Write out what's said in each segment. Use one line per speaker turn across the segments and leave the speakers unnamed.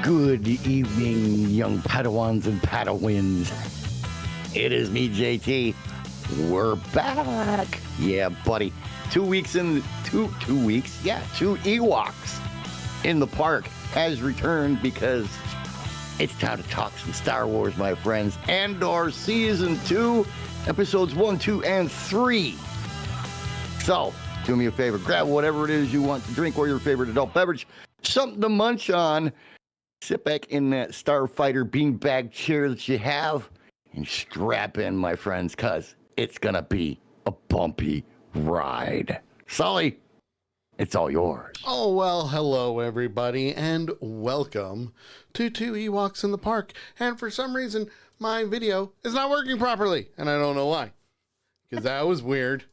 Good evening, young Padawans and Padawins. It is me, JT. We're back. Yeah, buddy. 2 weeks in, two weeks. Yeah, 2 Ewoks in the park has returned because it's time to talk some Star Wars, my friends. Andor Season 2, Episodes 1, 2, and 3. So, do me a favor. Grab whatever it is you want to drink or your favorite adult beverage. Something to munch on. Sit back in that Starfighter beanbag chair that you have and strap in, my friends, because it's going to be a bumpy ride. Sully, it's all yours.
Oh, well, hello, everybody, and welcome to 2 Ewoks in the Park. And for some reason, my video is not working properly, and I don't know why, because that was weird.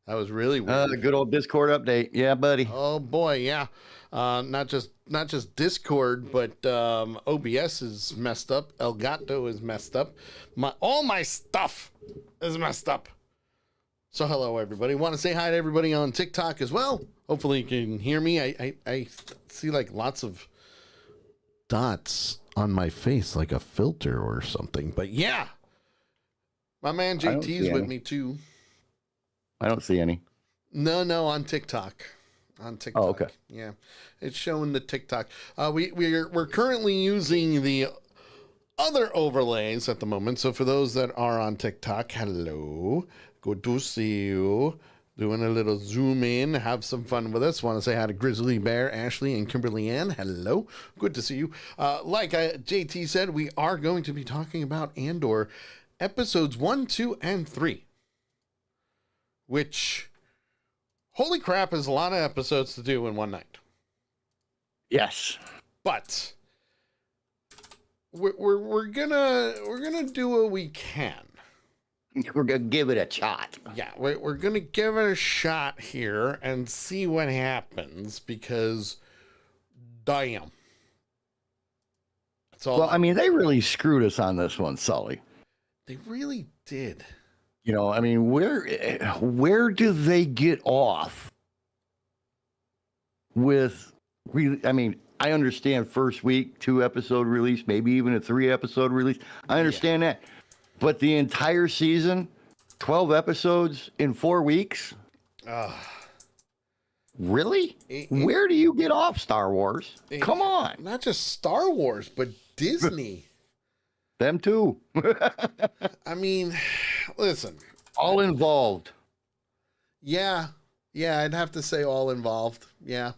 That was really weird.
The good old Discord update. Yeah, buddy.
Oh, boy, yeah. Not just Discord, but OBS is messed up. Elgato is messed up. All my stuff is messed up. So hello, everybody. Want to say hi to everybody on TikTok as well. Hopefully you can hear me. I see like lots of dots on my face, like a filter or something. But yeah, my man JT is with me too.
I don't see any.
No, on TikTok. On TikTok.
Oh, okay.
Yeah, it's showing the TikTok. We're currently using the other overlays at the moment. So for those that are on TikTok, hello, good to see you. Doing a little zoom in, have some fun with us. Want to say hi to Grizzly Bear, Ashley, and Kimberly Ann. Hello, good to see you. Like JT said, we are going to be talking about Andor, episodes 1, 2, and 3. Which, holy crap, is a lot of episodes to do in one night.
Yes,
but we're gonna do what we can.
We're gonna give it a shot.
Yeah, we're gonna give it a shot here and see what happens because, damn. That's all.
Well, I mean, they really screwed us on this one, Sully.
They really did.
You know, I mean, where do they get off with? I mean, I understand first week 2-episode release, maybe even a 3-episode release. I understand that, but the entire season, 12 episodes in 4 weeks. Really? Where do you get off, Star Wars? Come on!
Not just Star Wars, but Disney.
Them too.
I mean, listen.
All involved.
Yeah, I'd have to say all involved. Yeah.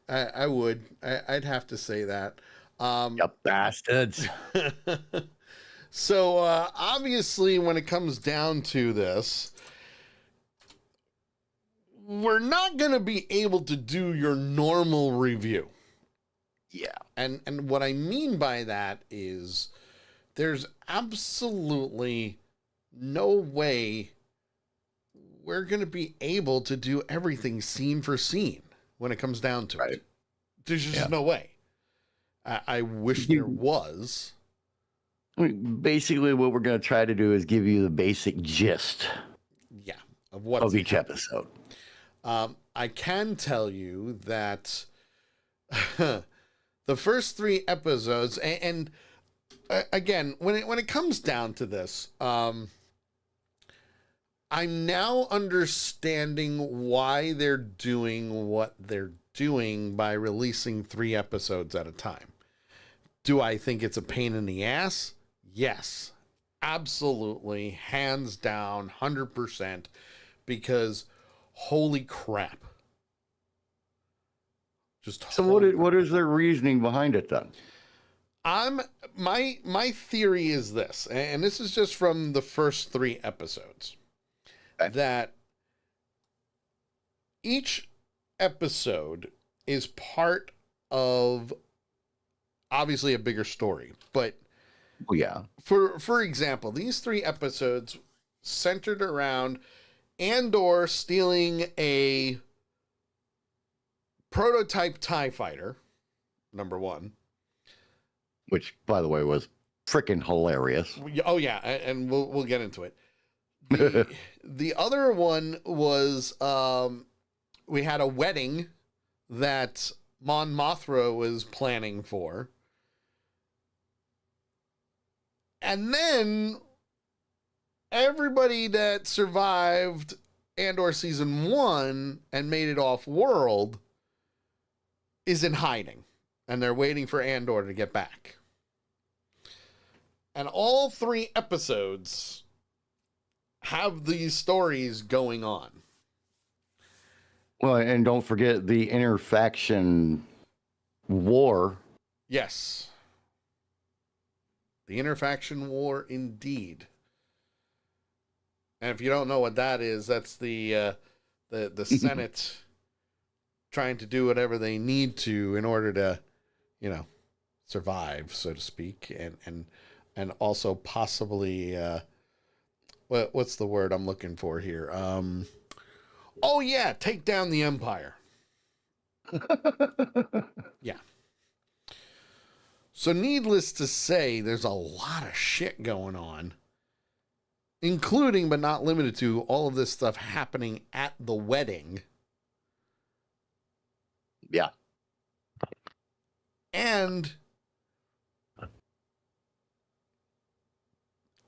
I would. I'd have to say that.
You bastards.
So, obviously, when it comes down to this, we're not going to be able to do your normal review.
Yeah.
And what I mean by that is there's absolutely no way we're going to be able to do everything scene for scene when it comes down to it. There's just no way. I wish there was.
Basically, what we're going to try to do is give you the basic gist
of
each episode.
I can tell you that the first 3 episodes, and again, when it comes down to this, I'm now understanding why they're doing what they're doing by releasing 3 episodes at a time. Do I think it's a pain in the ass? Yes, absolutely, hands down, 100%, because holy crap.
What is their reasoning behind it then?
My theory is this, and this is just from the first 3 episodes, that each episode is part of obviously a bigger story, but for example, these 3 episodes centered around Andor stealing a prototype TIE fighter, number 1.
Which, by the way, was freaking hilarious.
Oh, yeah, and we'll get into it. The other one was we had a wedding that Mon Mothra was planning for. And then everybody that survived Andor season 1 and made it off world is in hiding, and they're waiting for Andor to get back. And all 3 episodes have these stories going on.
Well, and don't forget the interfaction war.
Yes. The interfaction war, indeed. And if you don't know what that is, that's the Senate trying to do whatever they need to in order to, survive, so to speak, and also possibly what's the word I'm looking for here? Take down the Empire. Yeah. So needless to say, there's a lot of shit going on, including but not limited to all of this stuff happening at the wedding.
Yeah.
And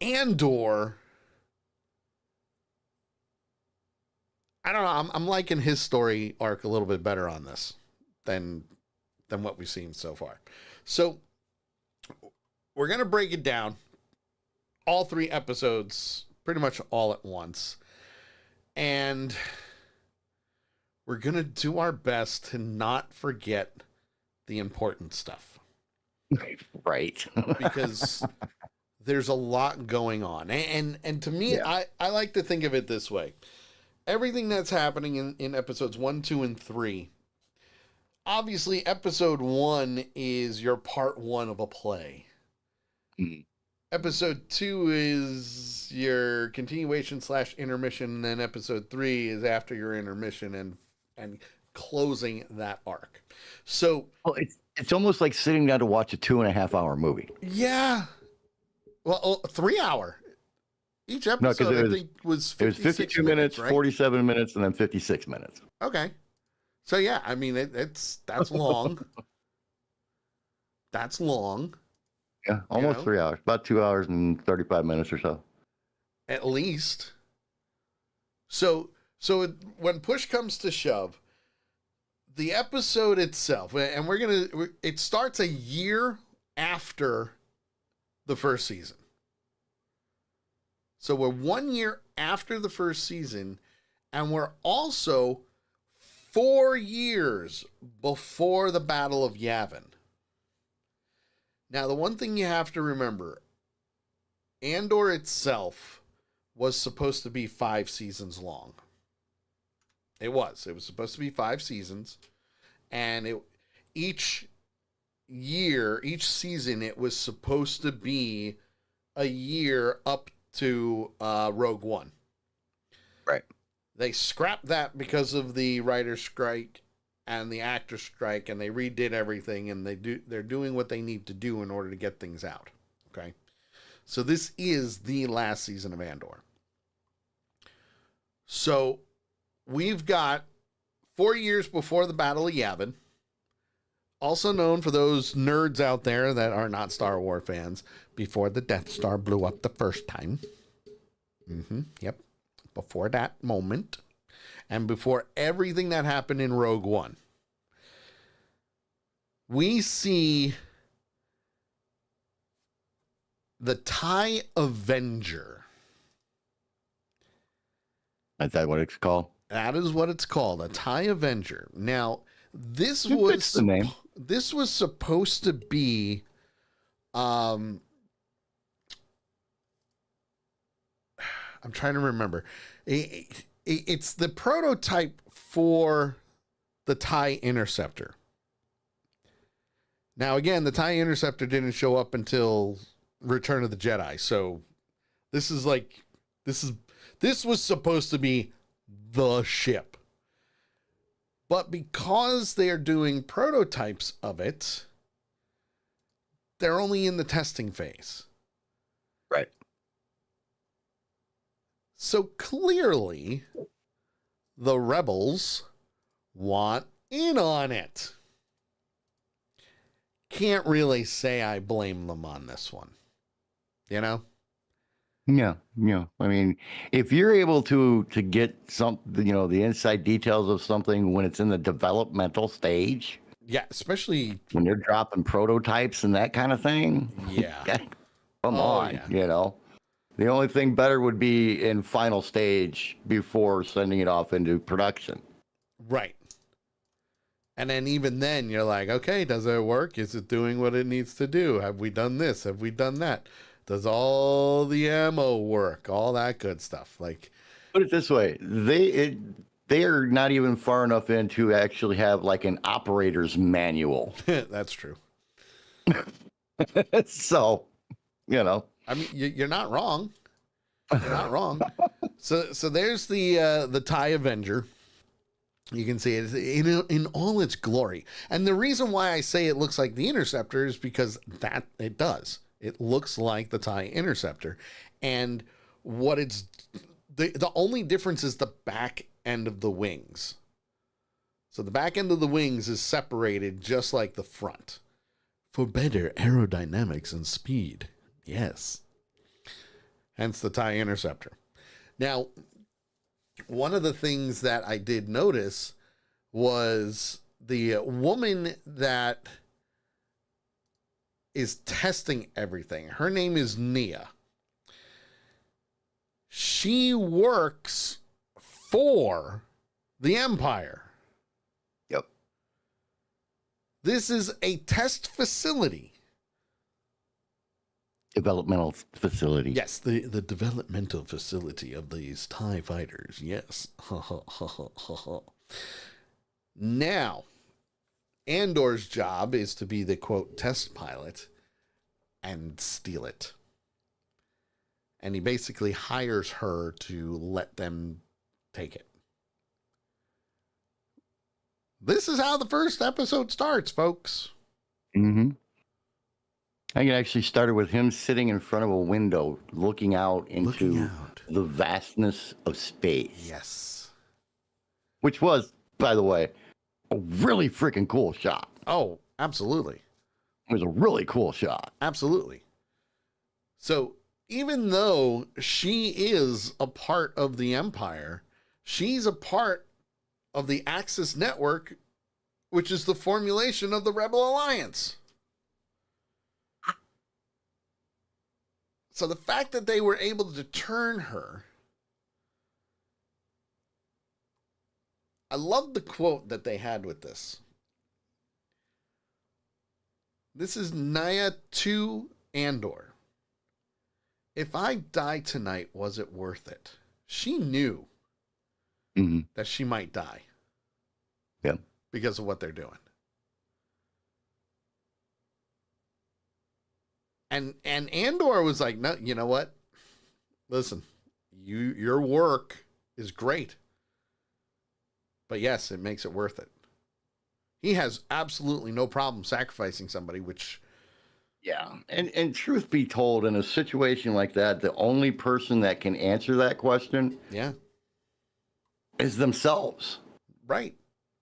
Andor, I don't know, I'm liking his story arc a little bit better on this than what we've seen so far. So we're going to break it down, all 3 episodes, pretty much all at once. And we're going to do our best to not forget the important stuff.
Right.
Because there's a lot going on. And to me, yeah. I like to think of it this way. Everything that's happening in episodes 1, 2, and 3, obviously episode 1 is your part 1 of a play. Mm-hmm. Episode 2 is your continuation / intermission, and then episode 3 is after your intermission and closing that arc. So
it's almost like sitting down to watch a 2.5-hour movie.
Yeah. Well, 3 hour. Each episode, I think, was
52 minutes, right? 47 minutes, and then 56 minutes.
Okay. So, yeah, I mean, that's long. That's long.
Yeah, almost 3 hours. About 2 hours and 35 minutes or so.
At least. So when push comes to shove, the episode itself, and it starts a year after the first season. So we're 1 year after the first season, and we're also 4 years before the Battle of Yavin. Now, the one thing you have to remember, Andor itself was supposed to be 5 seasons long. It was supposed to be 5 seasons, and each season, it was supposed to be a year up to Rogue One.
Right.
They scrapped that because of the writer's strike and the actor strike, and they redid everything, and they're doing what they need to do in order to get things out. Okay. So this is the last season of Andor. So we've got 4 years before the Battle of Yavin, also known for those nerds out there that are not Star Wars fans, before the Death Star blew up the first time. Yep. Before that moment. And before everything that happened in Rogue One. We see the TIE Avenger.
Is that what it's called?
That is what it's called, a TIE Avenger. Now, this was
the name.
This was supposed to be I'm trying to remember. It's the prototype for the TIE Interceptor. Now, again, the TIE Interceptor didn't show up until Return of the Jedi. So this was supposed to be the ship. But because they're doing prototypes of it, they're only in the testing phase.
Right.
So clearly, the rebels want in on it. can't really say I blame them on this one. You know?
Yeah, yeah. I mean, if you're able to get some, the inside details of something when it's in the developmental stage,
Yeah, especially
when they're dropping prototypes and that kind of thing,
yeah.
come on,
Yeah.
The only thing better would be in final stage before sending it off into production.
Right. And then even then you're like, okay, does it work? Is it doing what it needs to do? Have we done this? Have we done that? Does all the ammo work? All that good stuff. Like,
put it this way, they are not even far enough in to actually have like an operator's manual.
that's true.
So,
I mean, you're not wrong. You're not wrong. So there's the TIE Avenger. You can see it in all its glory. And the reason why I say it looks like the Interceptor is because that it does. It looks like the TIE Interceptor. And what it's the only difference is the back end of the wings. So the back end of the wings is separated just like the front for better aerodynamics and speed. Yes. Hence the TIE Interceptor. Now, one of the things that I did notice was the woman that is testing everything. Her name is Nia. She works for the Empire.
Yep.
This is a test facility.
Developmental facility.
Yes, the developmental facility of these TIE fighters. Yes. Now, Andor's job is to be the, quote, test pilot and steal it. And he basically hires her to let them take it. This is how the first episode starts, folks.
Mm-hmm. I think it actually started with him sitting in front of a window, looking out into the vastness of space.
Yes.
Which was, by the way, a really freaking cool shot.
Oh, absolutely.
It was a really cool shot.
Absolutely. So even though she is a part of the Empire, she's a part of the Axis network, which is the formulation of the Rebel Alliance. So the fact that they were able to turn her, I love the quote that they had with this. This is Nia to Andor. If I die tonight, was it worth it? She knew that she might die.
Yeah.
Because of what they're doing. And Andor was like, no, you know what? Listen, your work is great. But yes, it makes it worth it. He has absolutely no problem sacrificing somebody, which...
Yeah. And truth be told, in a situation like that, the only person that can answer that question is themselves.
Right.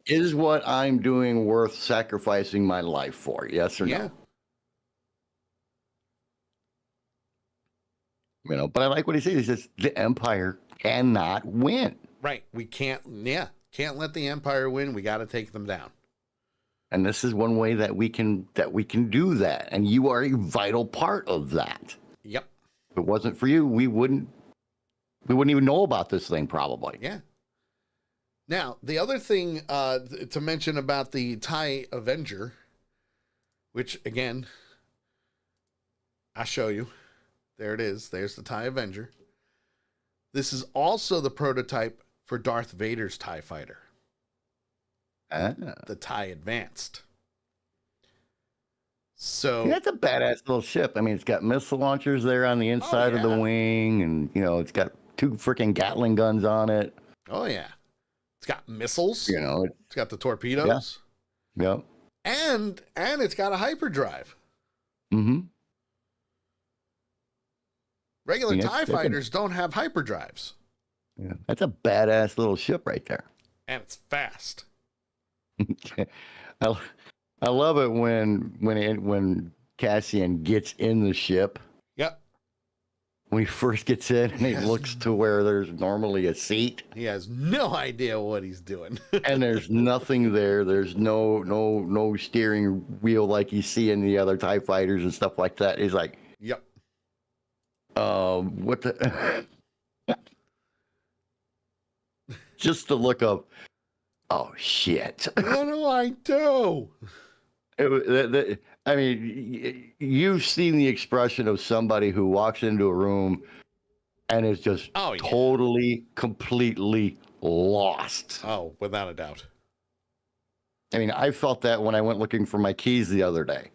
Is what I'm doing worth sacrificing my life for? Yes or no? But I like what he says. He says the Empire cannot win.
Right. We can't let the Empire win. We got to take them down.
And this is one way that we can do that. And you are a vital part of that.
Yep.
If it wasn't for you, we wouldn't even know about this thing probably.
Yeah. Now, the other thing to mention about the TIE Avenger, which again, I'll show you. There it is. There's the TIE Avenger. This is also the prototype for Darth Vader's TIE Fighter. The TIE Advanced. So
that's a badass little ship. I mean, it's got missile launchers there on the inside of the wing, and it's got 2 freaking Gatling guns on it.
Oh yeah. It's got missiles. It's got the torpedoes.
Yeah.
And it's got a hyperdrive.
Mm-hmm.
Regular TIE fighters don't have hyperdrives.
Yeah, that's a badass little ship right there.
And it's fast.
I I love it when Cassian gets in the ship.
Yep.
When he first gets in and he
Yes.
looks to where there's normally a seat.
He has no idea what he's doing.
And there's nothing there. There's no steering wheel like you see in the other TIE fighters and stuff like that. He's like,
Yep.
what the just the look of, oh shit.
What do I do?
I mean, you've seen the expression of somebody who walks into a room and is just totally, completely lost.
Oh, without a doubt.
I mean, I felt that when I went looking for my keys the other day.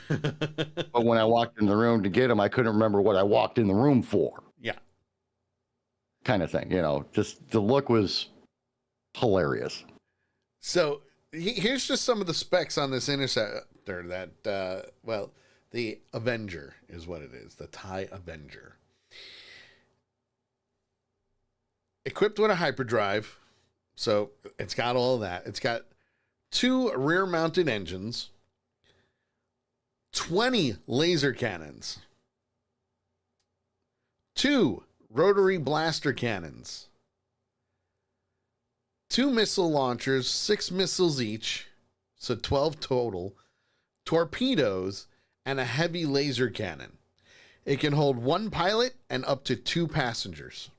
But when I walked in the room to get them, I couldn't remember what I walked in the room for.
Yeah.
Kind of thing, just the look was hilarious.
So here's just some of the specs on this interceptor that, the Avenger is what it is, the TIE Avenger. Equipped with a hyperdrive, so it's got all of that. It's got 2 rear-mounted engines, 20 laser cannons, 2 rotary blaster cannons, 2 missile launchers, 6 missiles each, so 12 total, torpedoes, and a heavy laser cannon. It can hold 1 pilot and up to 2 passengers.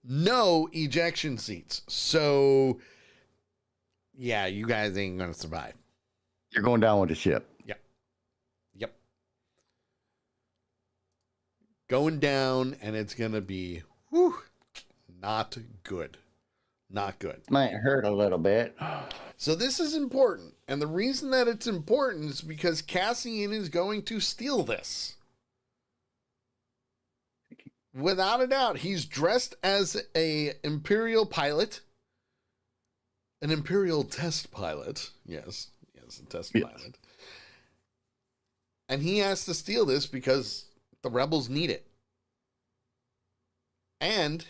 No ejection seats. So, yeah, you guys ain't going to survive.
You're going down with the ship.
Yep. Going down, and it's going to be, not good. Not good.
Might hurt a little bit.
So this is important. And the reason that it's important is because Cassian is going to steal this. Without a doubt, he's dressed as a Imperial pilot. An Imperial test pilot. Yes, a test pilot. And he has to steal this because the rebels need it. And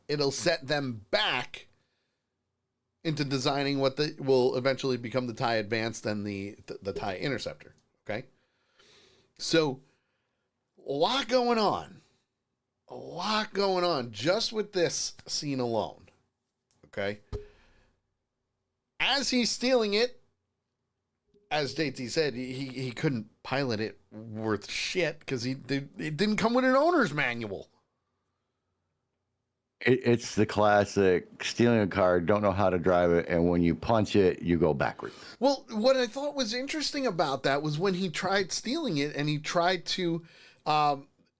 it'll set them back into designing what will eventually become the TIE Advanced and the TIE Interceptor. Okay? So, a lot going on. A lot going on just with this scene alone. Okay? As he's stealing it, as JT said, he couldn't pilot it worth shit because it didn't come with an owner's manual.
It's the classic stealing a car, don't know how to drive it, and when you punch it, you go backwards.
Well, what I thought was interesting about that was when he tried stealing it and he tried to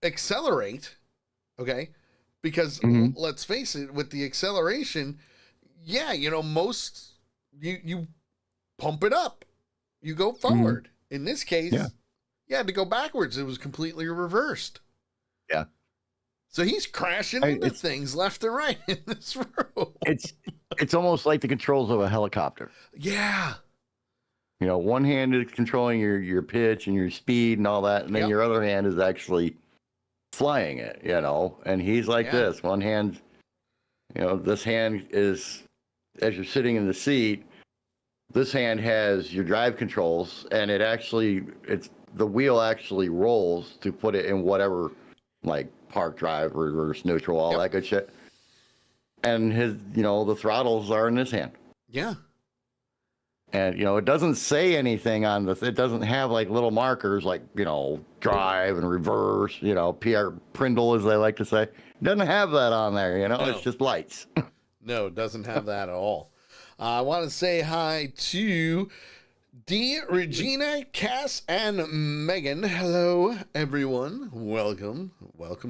accelerate, okay? Because let's face it, with the acceleration, most you pump it up, you go forward. In this case, you had to go backwards. It was completely reversed.
Yeah.
So he's crashing into things left and right in this room.
It's almost like the controls of a helicopter.
Yeah.
One hand is controlling your pitch and your speed and all that, and then your other hand is actually flying it, and he's like this. One hand, this hand is, as you're sitting in the seat, this hand has your drive controls, and the wheel actually rolls to put it in whatever, like park drive, reverse, neutral, all that good shit. And his, the throttles are in his hand.
Yeah.
And, it doesn't say anything on this. It doesn't have like little markers like, drive and reverse, PR Prindle, as they like to say. It doesn't have that on there,
No.
It's just lights.
No, it doesn't have that at all. I want to say hi to Dee, Regina, Cass, and Megan. Hello, everyone. Welcome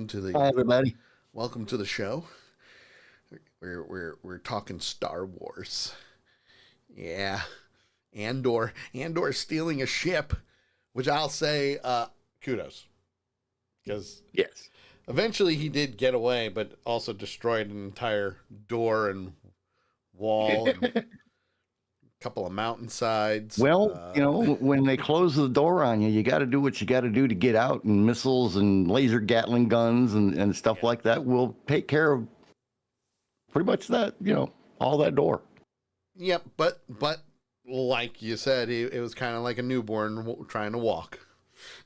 to the
Hi, everybody.
welcome to the show. We're talking Star Wars. Yeah, Andor stealing a ship, which I'll say kudos, because
Yes.
eventually he did get away, but also destroyed an entire door and wall. And couple of mountainsides.
Well, when they close the door on you, you got to do what you got to do to get out, and missiles and laser Gatling guns and stuff like that will take care of pretty much that, all that door.
Yep, but like you said, it was kind of like a newborn trying to walk.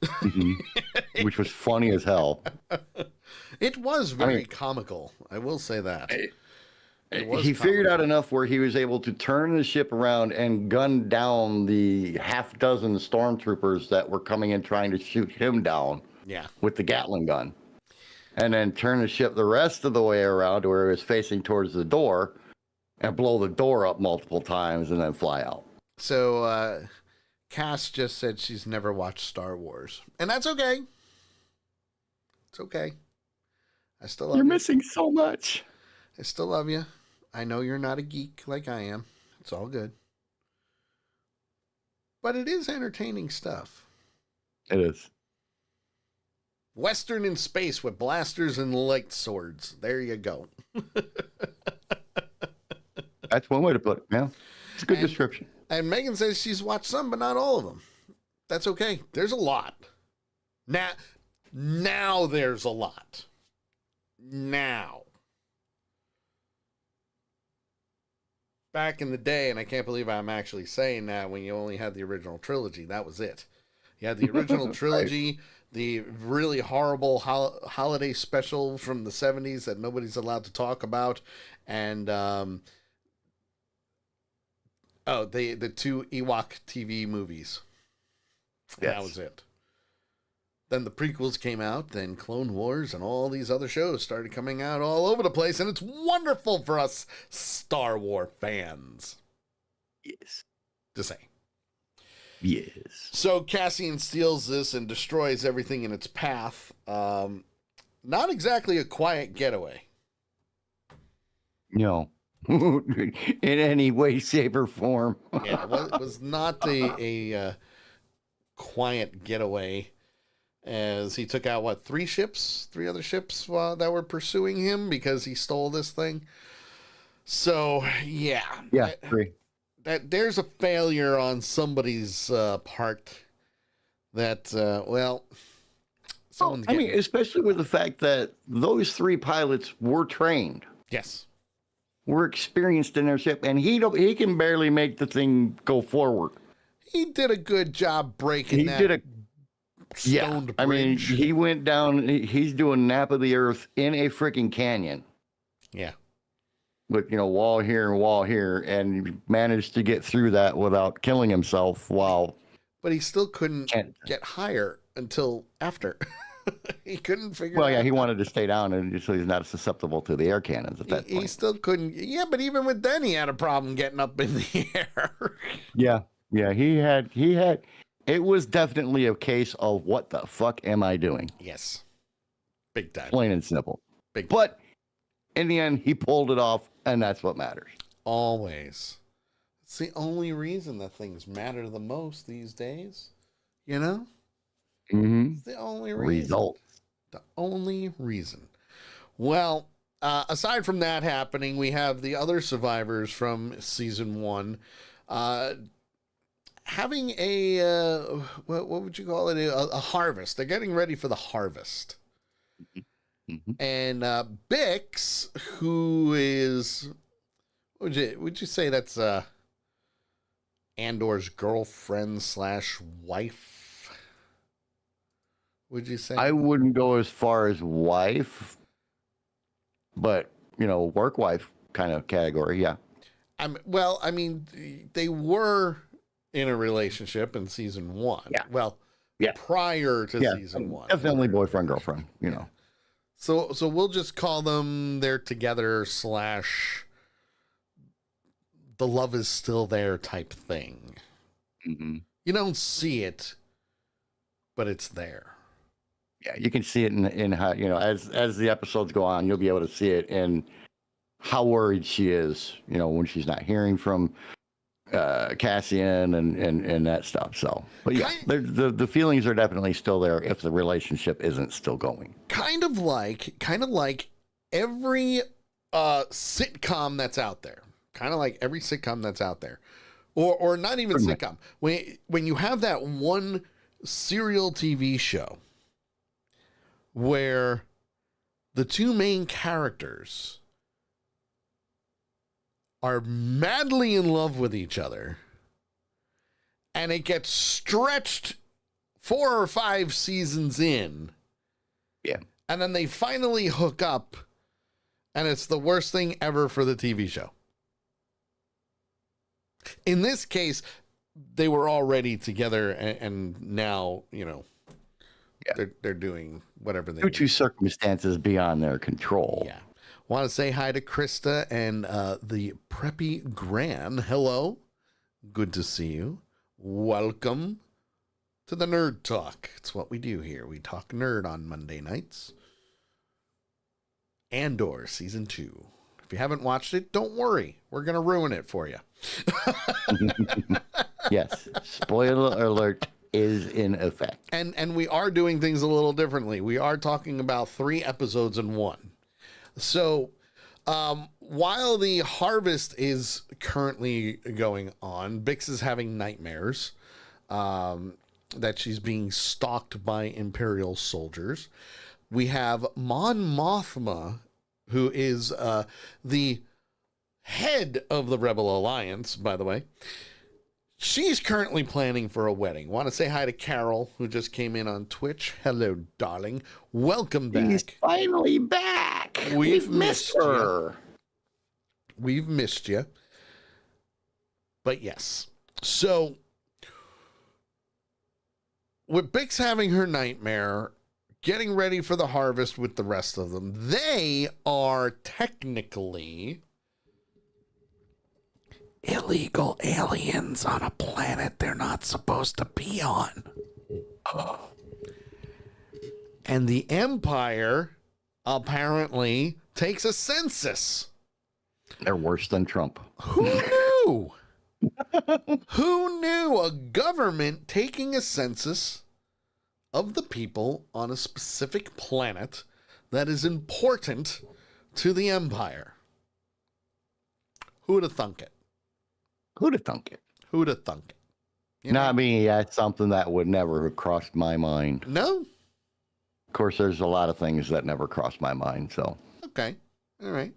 Hmm. Which was funny as hell.
It was
I
very
mean,
comical. I will say that. It was
he figured out
comical.
enough where he was able to turn the ship around and gun down the half dozen stormtroopers that were coming in trying to shoot him down
Yeah.
with the Gatling gun. And then turn the ship the rest of the way around to where it was facing towards the door and blow the door up multiple times and then fly out.
So, Cass just said she's never watched Star Wars. And that's okay. It's okay. I still love
You're
you.
missing so much.
I still love you. I know you're not a geek like I am. It's all good. But it is entertaining stuff.
It is.
Western in space with blasters and light swords. There you go.
That's one way to put it, man. It's a good
And-
description.
And Megan says she's watched some, but not all of them. That's okay. There's a lot. Now there's a lot. Now. Back in the day, and I can't believe I'm actually saying that when you only had the original trilogy, that was it. You had the original trilogy, the really horrible holiday special from the 70s that nobody's allowed to talk about, and the two Ewok TV movies.
Yes.
That was it. Then the prequels came out, then Clone Wars and all these other shows started coming out all over the place, and it's wonderful for us Star Wars fans.
Yes.
To say.
Yes.
So Cassian steals this and destroys everything in its path. Not exactly a quiet getaway.
No. In any way, shape, or form.
Yeah, it was not a quiet getaway, as he took out, three other ships that were pursuing him because he stole this thing. So, yeah.
Yeah, 3.
That there's a failure on somebody's part that, someone's
I mean, especially with the fact that those 3 pilots were trained.
yes.
Were experienced in their ship, and he can barely make the thing go forward.
He did a good job breaking
He
that
did a
stoned
I mean,
bridge.
he went down. He's doing nap of the earth in a freaking canyon
Yeah.
with wall here and wall here, and managed to get through that without killing himself. While
But he still couldn't get higher until after. He couldn't figure
well,
it
yeah,
out.
he wanted to stay down, and so he's not susceptible to the air cannons at that
He
point.
still couldn't. Yeah, but even with then, he had a problem getting up in the air.
Yeah, he had. It was definitely a case of what the fuck am I doing?
Yes. Big time.
Plain and simple.
Big time.
But in the end, he pulled it off, and that's what matters.
Always. It's the only reason that things matter the most these days. You know?
Mm-hmm.
It's the only reason.
Result.
The only reason. Well, aside from that happening, we have the other survivors from season 1 having a, what would you call it? A harvest. They're getting ready for the harvest.
Mm-hmm.
And Bix, who is, would you say that's Andor's girlfriend / wife? Would you say?
I wouldn't go as far as wife, but work wife kind of category. Yeah.
I mean, they were in a relationship in season 1.
Yeah.
Well,
Yeah.
prior to season 1.
Definitely boyfriend, girlfriend,
So we'll just call them they're together / the love is still there type thing.
Mm-hmm.
You don't see it, but it's there.
Yeah, you can see it in how, as the episodes go on, you'll be able to see it in how worried she is, when she's not hearing from Cassian and that stuff. So, but yeah, the feelings are definitely still there if the relationship isn't still going.
Kind of like every sitcom that's out there. Kind of like every sitcom that's out there. Or not even sitcom. When you have that one serial TV show where the two main characters are madly in love with each other, and it gets stretched 4 or 5 seasons in.
Yeah.
And then they finally hook up, and it's the worst thing ever for the TV show. In this case, they were already together, and now, they're doing whatever they
Due
do.
to circumstances beyond their control.
Yeah. Want to say hi to Krista and the Preppy Gran. Hello. Good to see you. Welcome to the Nerd Talk. It's what we do here. We talk nerd on Monday nights. Andor Season 2. If you haven't watched it, don't worry. We're going to ruin it for you.
Yes. Spoiler alert is in effect.
And we are doing things a little differently. We are talking about 3 episodes in one. So while the harvest is currently going on, Bix is having nightmares that she's being stalked by Imperial soldiers. We have Mon Mothma, who is the head of the Rebel Alliance, by the way. She's currently planning for a wedding. Want to say hi to Carol, who just came in on Twitch. Hello, darling. Welcome back.
He's finally back.
We've
missed
missed
her.
We've missed you. But yes. So, with Bix having her nightmare, getting ready for the harvest with the rest of them, they are technically illegal aliens on a planet they're not supposed to be on. And the Empire apparently takes a census.
They're worse than Trump.
Who knew? Who knew a government taking a census of the people on a specific planet that is important to the Empire? Who'd have thunk it?
Who'd have thunk it?
Who'd have thunk it? You know?
Not me. That's something that would never have crossed my mind.
No?
Of course, there's a lot of things that never crossed my mind. So,
Okay. All right.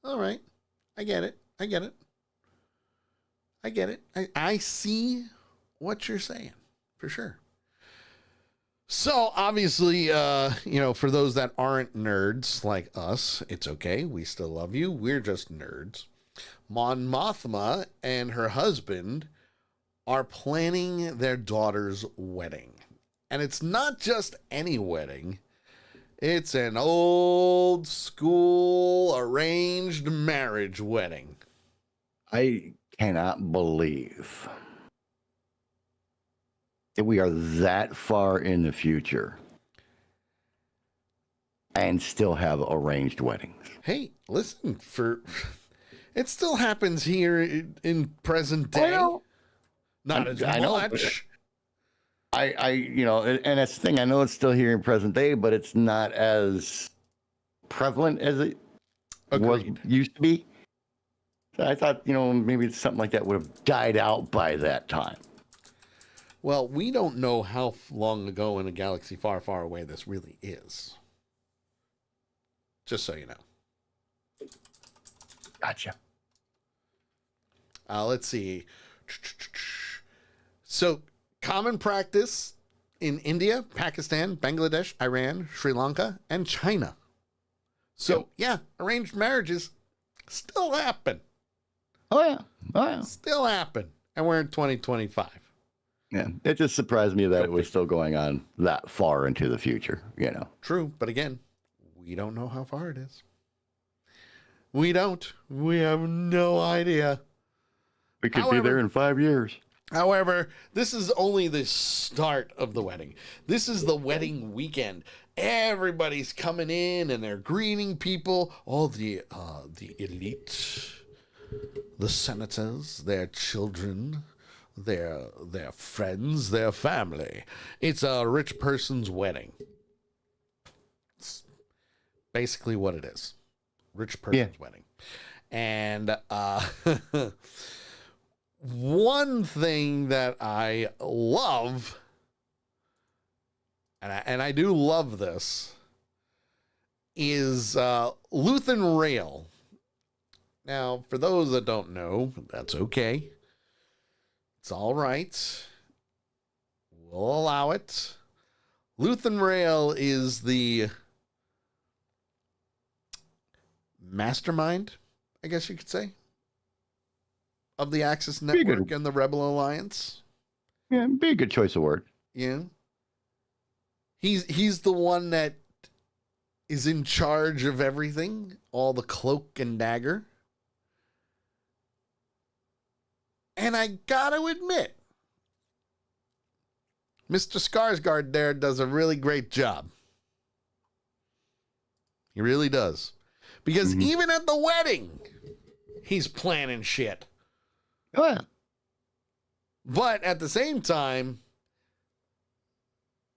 All right. I get it. I get it. I get it. I see what you're saying, for sure. So, obviously, for those that aren't nerds like us, it's okay. We still love you. We're just nerds. Mon Mothma and her husband are planning their daughter's wedding. And it's not just any wedding. It's an old school arranged marriage wedding.
I cannot believe that we are that far in the future and still have arranged weddings.
Hey, listen, it still happens here in present day.
Well,
Not as
I know,
much.
And that's the thing. I know it's still here in present day, but it's not as prevalent as it used to be. So I thought, maybe something like that would have died out by that time.
Well, we don't know how long ago in a galaxy far, far away this really is. Just so you know.
Gotcha.
Let's see. So, common practice in India, Pakistan, Bangladesh, Iran, Sri Lanka, and China. So, yeah, arranged marriages still happen.
Oh, yeah.
Still happen. And we're in 2025.
Yeah. It just surprised me that it was still going on that far into the future,
True. But again, we don't know how far it is. We don't. We have no idea.
We could be there in 5 years.
However, this is only the start of the wedding. This is the wedding weekend. Everybody's coming in and they're greeting people. All the elite, the senators, their children, their friends, their family. It's a rich person's wedding. It's basically what it is. Rich person's wedding. And one thing that I love, and I do love this, is Luthen Rail. Now, for those that don't know, that's okay. It's all right. We'll allow it. Luthen Rail is the mastermind, I guess you could say, of the Axis Network and the Rebel Alliance.
Yeah, be a good choice of word.
Yeah. He's the one that is in charge of everything, all the cloak and dagger. And I gotta admit, Mr. Skarsgård there does a really great job. He really does. Because even at the wedding, he's planning shit.
Oh, yeah.
But at the same time,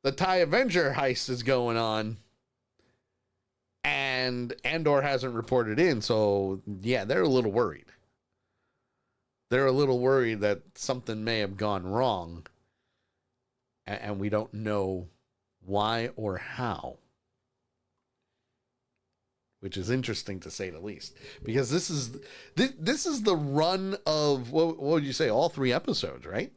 the TIE Avenger heist is going on. And Andor hasn't reported in. So, yeah, they're a little worried. They're a little worried that something may have gone wrong. And we don't know why or how. Which is interesting to say the least. Because this is the run of, what would you say, all 3 episodes, right?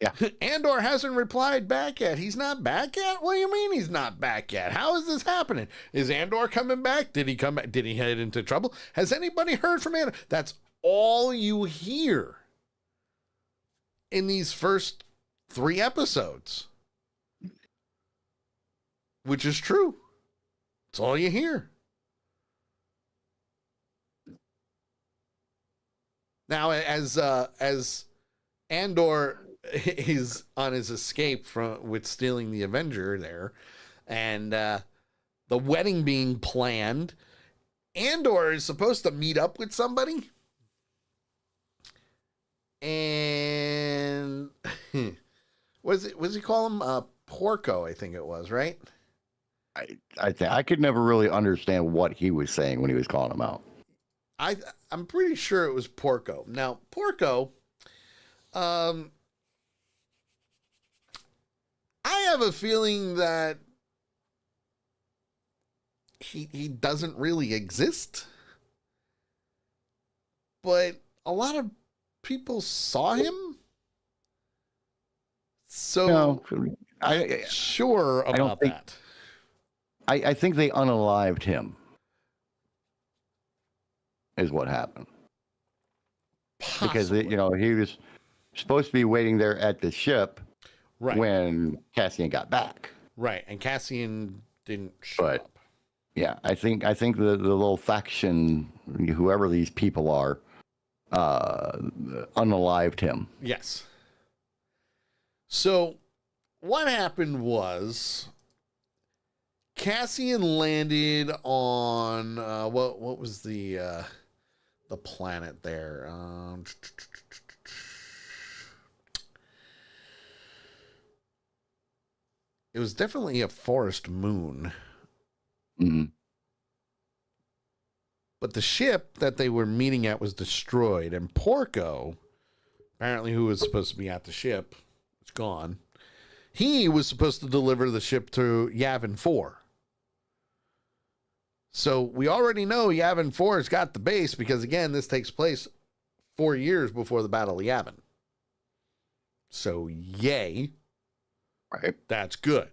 Yeah.
Andor hasn't replied back yet. He's not back yet? What do you mean he's not back yet? How is this happening? Is Andor coming back? Did he come back? Did he head into trouble? Has anybody heard from Andor? That's all you hear in these first 3 episodes. Which is true. It's all you hear. Now, as Andor is on his escape with stealing the Avenger there, and the wedding being planned, Andor is supposed to meet up with somebody, and was he call him Porco? I think it was, right.
I could never really understand what he was saying when he was calling him out.
I'm pretty sure it was Porco. Now, Porco, I have a feeling that he doesn't really exist, but a lot of people saw him. So
No, I
sure about that.
I think they unalived him. Is what happened.
Possibly.
Because he was supposed to be waiting there at the ship,
right,
when Cassian got back.
Right, and Cassian didn't show up.
Yeah, I think the little faction, whoever these people are, unalived him.
Yes. So what happened was Cassian landed on what was the planet there? It was definitely a forest moon.
Mm-hmm.
But the ship that they were meeting at was destroyed, and Porco, apparently who was supposed to be at the ship, is gone. He was supposed to deliver the ship to Yavin 4. So we already know Yavin 4 has got the base because, again, this takes place 4 years before the Battle of Yavin. So, yay.
Right.
That's good.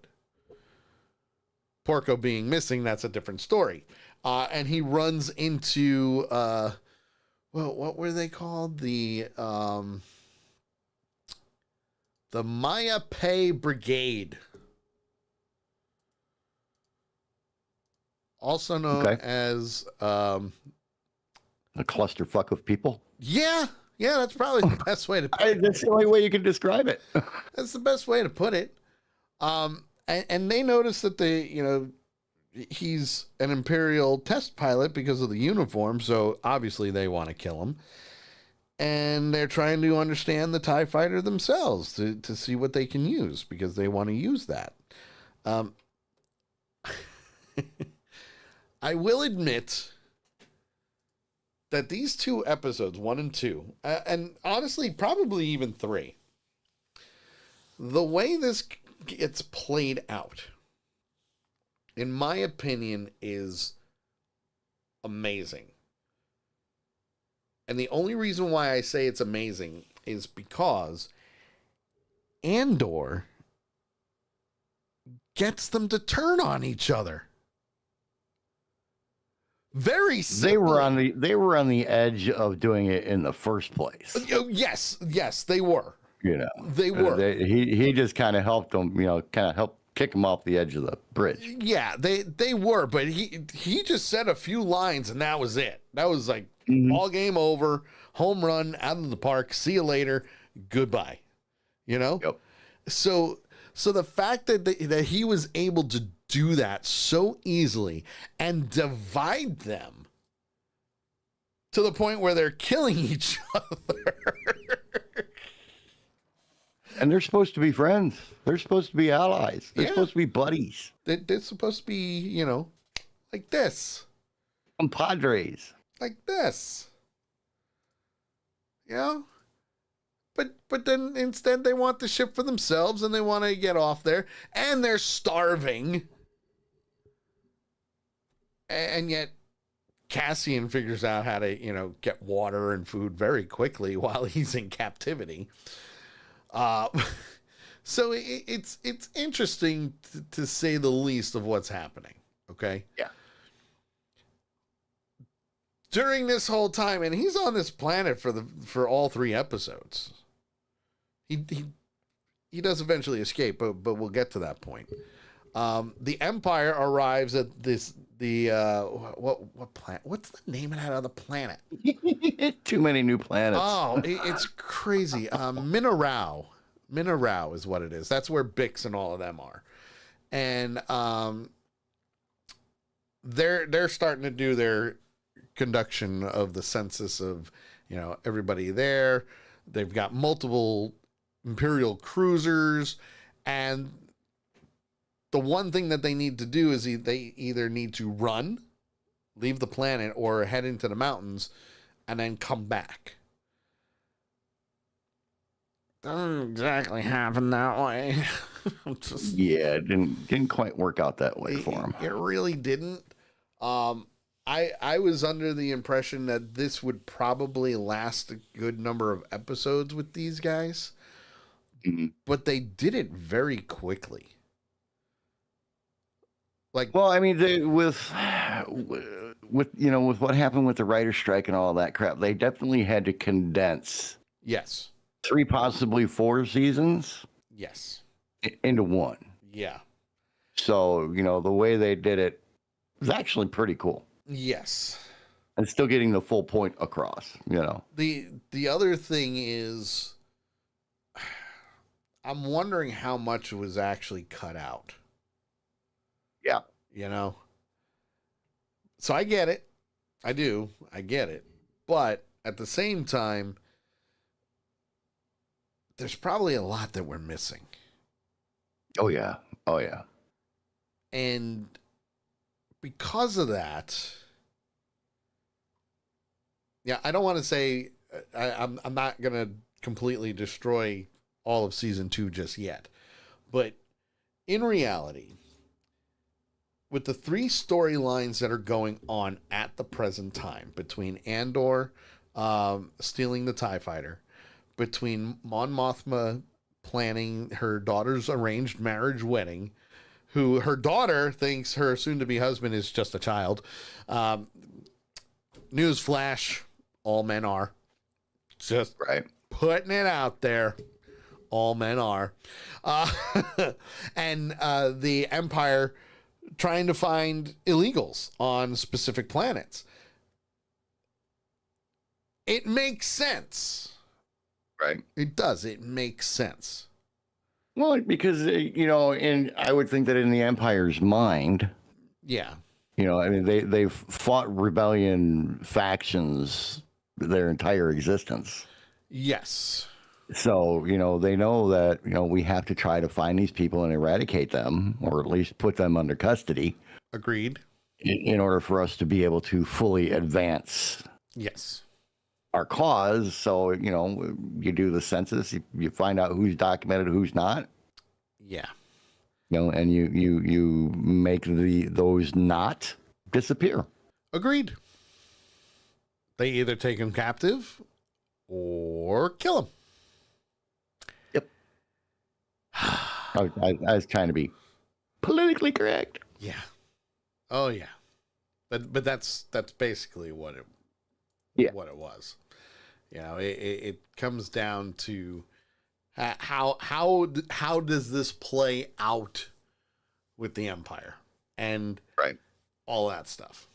Porco being missing, that's a different story. And he runs into, what were they called? The Maya Pei Brigade. Also known as
a clusterfuck of people.
Yeah, that's probably the best way to put it.
That's the only way you can describe it.
That's the best way to put it. And they notice that he's an Imperial test pilot because of the uniform, so obviously they want to kill him. And they're trying to understand the TIE fighter themselves to see what they can use because they want to use that. I will admit that these 2 episodes, 1 and 2, and honestly, probably even 3, the way this gets played out, in my opinion, is amazing. And the only reason why I say it's amazing is because Andor gets them to turn on each other. Very simple.
They were on the edge of doing it in the first place.
Yes, they were.
You know,
They were.
He just kind of helped them. You know, kind of helped kick them off the edge of the bridge.
Yeah, they were, but he just said a few lines and that was it. That was like all game over, home run out of the park. See you later, goodbye. You know.
Yep.
So the fact that he was able to do that so easily and divide them to the point where they're killing each other.
And they're supposed to be friends. They're supposed to be allies. They're supposed to be buddies.
They're supposed to be, you know, like this.
Compadres.
Like this. You know? But then instead they want the ship for themselves and they want to get off there. And they're starving. And yet Cassian figures out how to, you know, get water and food very quickly while he's in captivity. So it's interesting to say the least of what's happening. Okay.
Yeah.
During this whole time, and he's on this planet for all 3 episodes. He does eventually escape, but we'll get to that point. The Empire arrives at what planet? What's the name of that other planet?
Too many new planets.
Oh, it's crazy. Minarao. Minarao is what it is. That's where Bix and all of them are. And they're starting to do their conduction of the census of, you know, everybody there. They've got multiple Imperial cruisers, and the one thing that they need to do is they either need to run, leave the planet, or head into the mountains and then come back. Doesn't exactly happen that way.
Yeah, it didn't quite work out that way for him.
It really didn't. I was under the impression that this would probably last a good number of episodes with these guys, but they did it very quickly. Like,
well, I mean, with what happened with the writer's strike and all that crap, they definitely had to condense.
Yes.
3, possibly 4 seasons.
Yes.
Into 1.
Yeah.
So, you know, the way they did it was actually pretty cool.
Yes.
And still getting the full point across, you know.
The other thing is, I'm wondering how much was actually cut out.
Yeah.
You know? So I get it. I do. I get it. But at the same time, there's probably a lot that we're missing.
Oh, yeah. Oh, yeah.
And because of that, yeah, I don't want to say I'm not going to completely destroy all of season 2 just yet. But in reality, with the 3 storylines that are going on at the present time between Andor stealing the TIE fighter, between Mon Mothma planning her daughter's arranged marriage wedding, who her daughter thinks her soon-to-be husband is just a child. Newsflash, all men are. Just
right.
Putting it out there. All men are. And the Empire trying to find illegals on specific planets. It makes sense.
Right.
It does. It makes sense.
Well, because, you know, and I would think that in the Empire's mind,
yeah,
you know, I mean, they've fought rebellion factions their entire existence.
Yes.
So, you know, they know that, you know, we have to try to find these people and eradicate them, or at least put them under custody.
Agreed.
In order for us to be able to fully advance.
Yes.
Our cause. So, you know, you do the census, you find out who's documented, who's not.
Yeah.
You know, and you make those not disappear.
Agreed. They either take him captive or kill him.
I was trying to be politically correct.
Yeah. Oh yeah. But that's basically what it
Yeah.
was. You know, it comes down to how does this play out with the Empire and
Right.
all that stuff.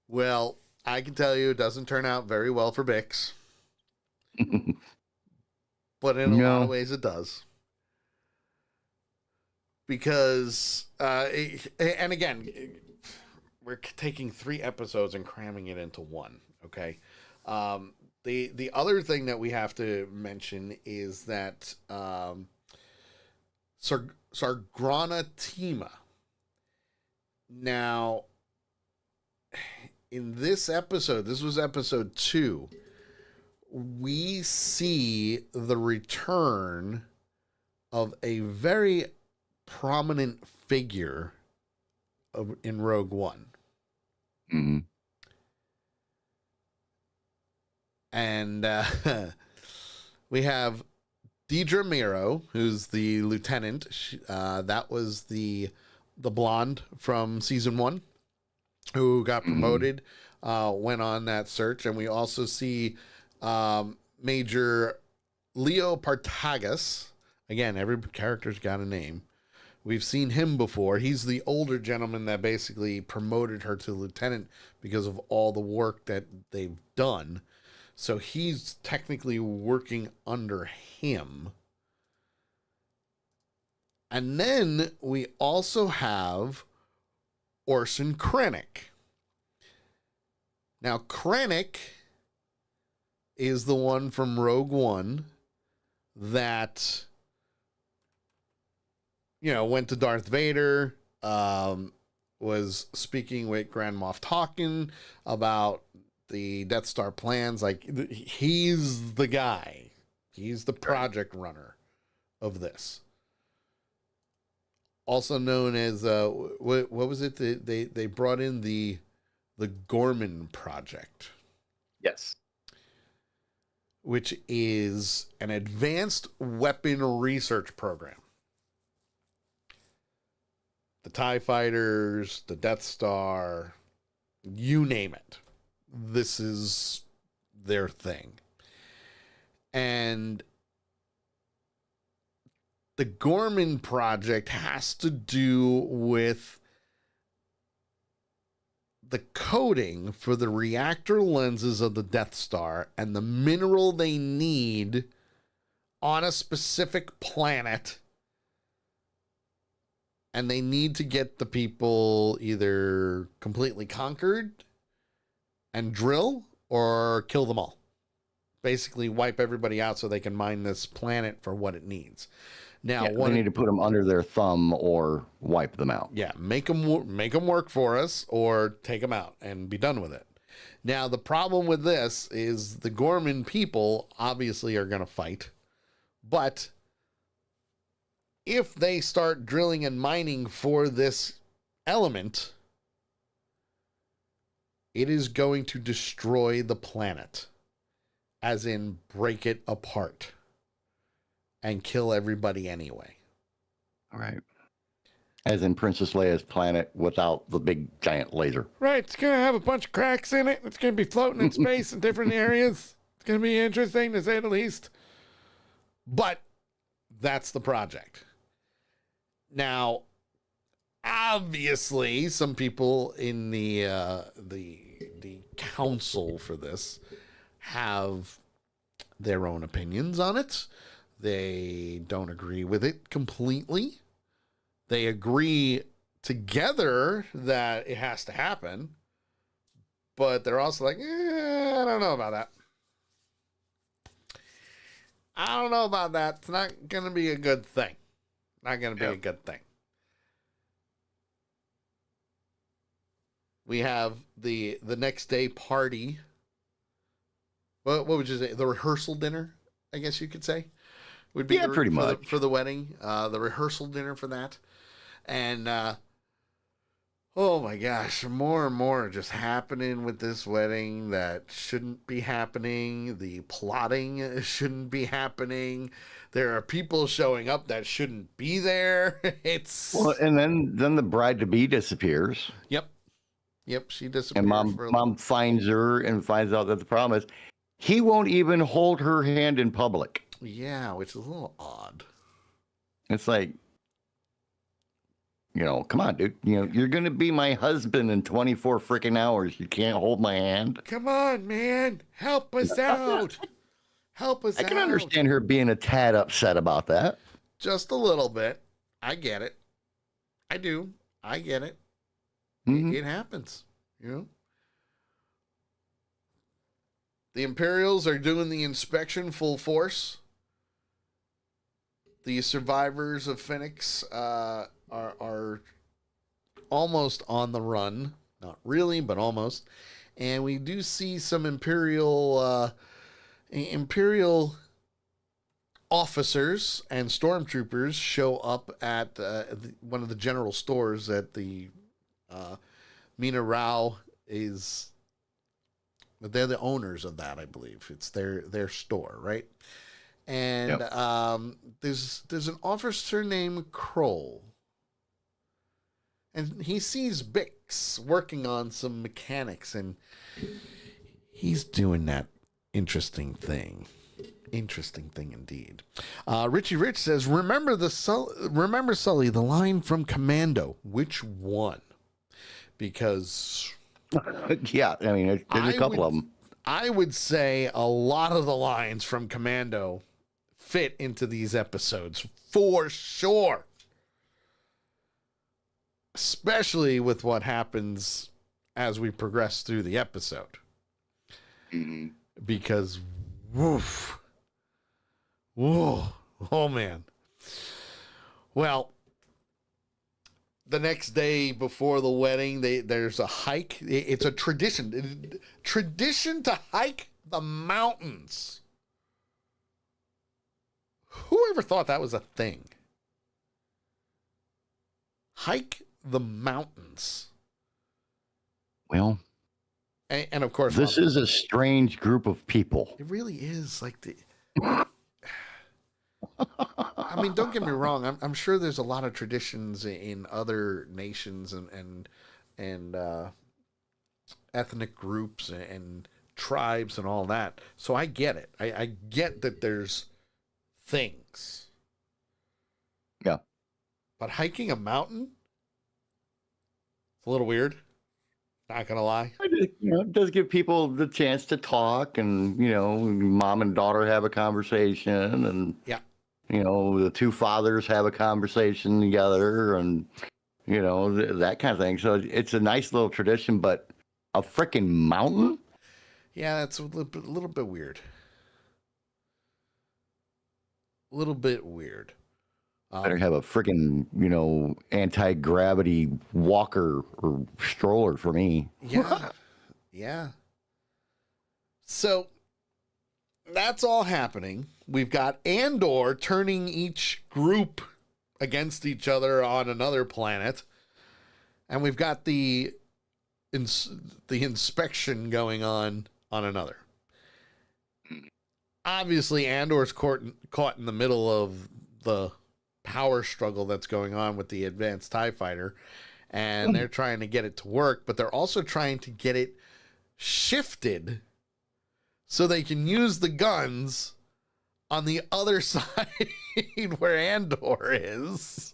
Well, I can tell you it doesn't turn out very well for Bix, but in a lot of ways it does. Because, and again, we're taking 3 episodes and cramming it into one, okay? The other thing that we have to mention is that Sargrana Tima. Now, in this episode, this was episode 2, we see the return of a very prominent figure in Rogue One.
Mm-hmm.
And we have Deidre Miro, who's the lieutenant. That was the blonde from season 1 who got promoted, went on that search. And we also see Major Leo Partagas. Again, every character's got a name. We've seen him before. He's the older gentleman that basically promoted her to lieutenant because of all the work that they've done. So he's technically working under him. And then we also have Orson Krennic. Now, Krennic is the one from Rogue One that, went to Darth Vader, was speaking with Grand Moff Tarkin about the Death Star plans. Like, he's the guy. He's the project runner of this. Also known as, what was it? They brought in the Gorman Project.
Yes.
Which is an advanced weapon research program. The TIE fighters, the Death Star, you name it. This is their thing. And the Gorman Project has to do with the coding for the reactor lenses of the Death Star and the mineral they need on a specific planet. And they need to get the people either completely conquered and drill or kill them all. Basically wipe everybody out so they can mine this planet for what it needs. Now,
they need to put them under their thumb or wipe them out.
Yeah, make them work for us or take them out and be done with it. Now, the problem with this is the Gorman people obviously are going to fight. But if they start drilling and mining for this element, it is going to destroy the planet. As in, break it apart. And kill everybody anyway.
All right. As in Princess Leia's planet without the big giant laser.
Right. It's going to have a bunch of cracks in it. It's going to be floating in space in different areas. It's going to be interesting, to say the least. But that's the project. Now, obviously, some people in the council for this have their own opinions on it. They don't agree with it completely. They agree together that it has to happen. But they're also like, I don't know about that. I don't know about that. It's not going to be a good thing. Not going to be a good thing. We have the next day party. What would you say? The rehearsal dinner, I guess you could say. Would be
pretty much
for the wedding, the rehearsal dinner for that. And Oh my gosh, more and more just happening with this wedding that shouldn't be happening. The plotting shouldn't be happening. There are people showing up that shouldn't be there. It's
Well, and then the bride to be disappears,
Yep. Yep, she
and
disappears
mom
for a
mom
little.
finds her and finds out that the problem is he won't even hold her hand in public.
Yeah, which is a little odd.
It's like, come on, dude. You're gonna be my husband in 24 freaking hours. You can't hold my hand.
Come on, man. Help us out. Help us
I can
out.
understand her being a tad upset about that.
Just a little bit. I get it. I do. I get it.
Mhm.
It happens, you know. The Imperials are doing the inspection full force. The survivors of Phoenix are almost on the run. Not really, but almost. And we do see some Imperial officers and stormtroopers show up at one of the general stores that the Mina Rao is. They're the owners of that, I believe. It's their store, right? And
Yep.
there's an officer named Kroll, and he sees Bix working on some mechanics, and he's doing that interesting thing. Interesting thing indeed. Richie Rich says, remember Sully, the line from Commando. Which one? Because
Yeah, I mean, there's a couple of them.
I would say a lot of the lines from Commando fit into these episodes for sure. Especially with what happens as we progress through the episode.
Mm-hmm.
Because, woof. Whoa. Oh, man. Well, the next day before the wedding, there's a hike. It's a tradition. Tradition to hike the mountains. Who ever thought that was a thing? Hike the mountains.
Well,
And of course,
this is a strange group of people.
it really is like the. I mean, don't get me wrong. I'm sure there's a lot of traditions in other nations and ethnic groups and tribes and all that. So I get it. I get that there's things.
Yeah.
But hiking a mountain? It's a little weird. Not gonna lie.
It does give people the chance to talk, and mom and daughter have a conversation, and
Yeah.
the two fathers have a conversation together, and that kind of thing. So it's a nice little tradition, but a freaking mountain?
Yeah, that's a little bit weird. A little bit weird.
Better have a freaking anti-gravity walker or stroller for me.
Yeah. Yeah. So that's all happening. We've got Andor turning each group against each other on another planet. And we've got the inspection going on another. Obviously, Andor's caught in the middle of the power struggle that's going on with the advanced TIE fighter. And they're trying to get it to work, but they're also trying to get it shifted so they can use the guns on the other side where Andor is.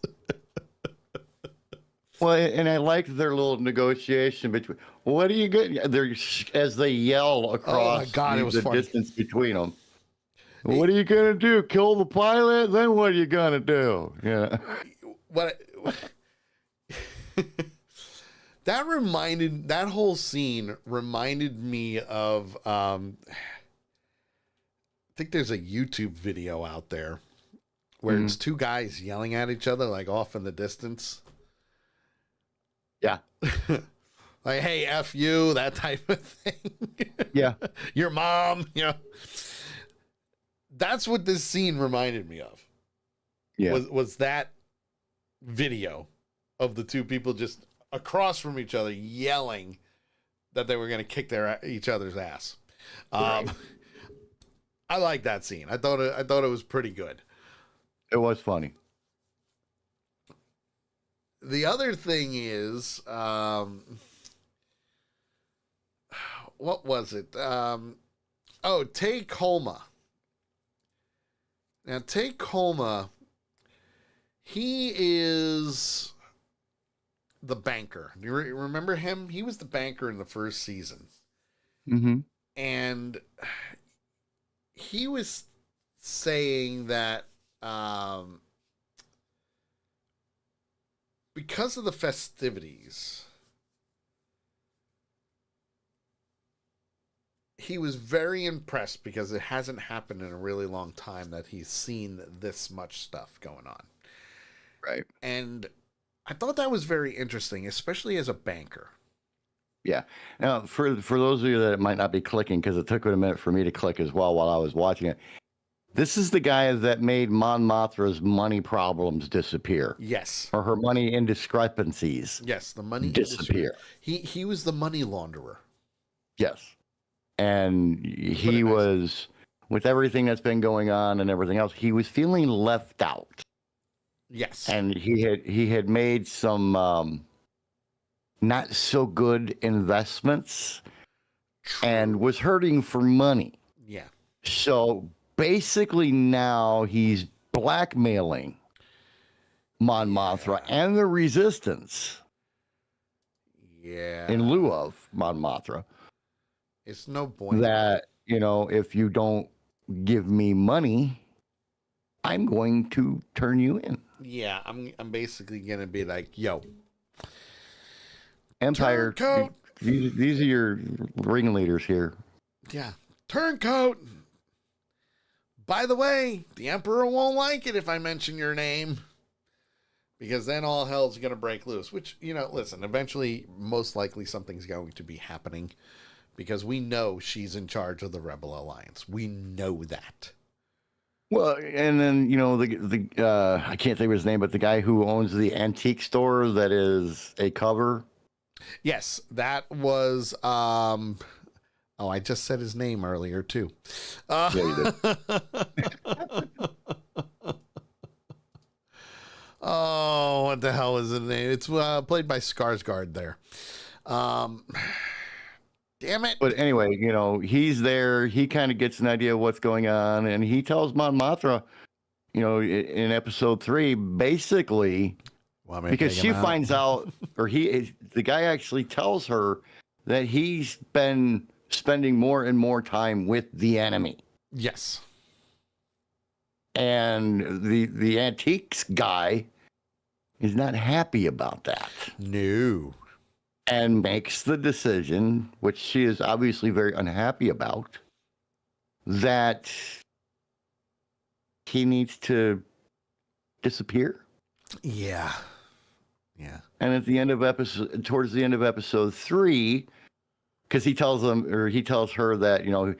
Well, and I liked their little negotiation between. What are you good? They're as they yell across
Oh my God, it was
the
funny.
distance between them. What are you gonna do? Kill the pilot? Then what are you gonna do? Yeah.
That whole scene reminded me of I think there's a YouTube video out there where it's two guys yelling at each other like off in the distance.
Yeah.
Like, hey, F you, that type of thing.
Yeah.
Your mom, That's what this scene reminded me of.
Yeah.
Was that video of the two people just across from each other yelling that they were going to kick each other's ass.
Right.
I like that scene. I thought it was pretty good.
It was funny.
The other thing is, what was it? Tay Colma. Now, Tay Colma, he is the banker. Do you remember him? He was the banker in the first season.
Mm-hmm.
And he was saying that because of the festivities, he was very impressed because it hasn't happened in a really long time that he's seen this much stuff going on.
Right.
And I thought that was very interesting, especially as a banker.
Yeah. Now, for those of you that might not be clicking, because it took a minute for me to click as well while I was watching it, this is the guy that made Mon Mothra's money problems disappear.
Yes.
Or her money indiscrepancies.
Yes, the money
disappear.
He was the money launderer.
Yes. And he was, with everything that's been going on and everything else, he was feeling left out.
Yes.
And he had made some not so good investments.
True.
And was hurting for money.
Yeah.
So basically now he's blackmailing Mon Mothra and the Resistance.
Yeah.
In lieu of Mon Mothra.
It's no point.
That, if you don't give me money, I'm going to turn you in.
Yeah, I'm basically gonna be like, yo,
Empire,
turncoat.
These are your ringleaders here.
Yeah, turncoat. By the way, the Emperor won't like it if I mention your name, because then all hell's gonna break loose. Which, listen, eventually, most likely, something's going to be happening, because we know she's in charge of the Rebel Alliance. We know that.
Well, and then the I can't think of his name, but the guy who owns the antique store that is a cover.
Yes, that was. I just said his name earlier too.
Yeah, you did.
Oh, what the hell is his name? It's played by Skarsgård there. Damn it.
But anyway, he's there. He kind of gets an idea of what's going on, and he tells Mon Mothra, in episode 3, basically, because she finds out, or the guy actually tells her that he's been spending more and more time with the enemy.
Yes.
And the antiques guy is not happy about that.
No.
And makes the decision, which she is obviously very unhappy about, that he needs to disappear.
Yeah. Yeah.
And at the end of towards the end of episode 3, because he tells her that,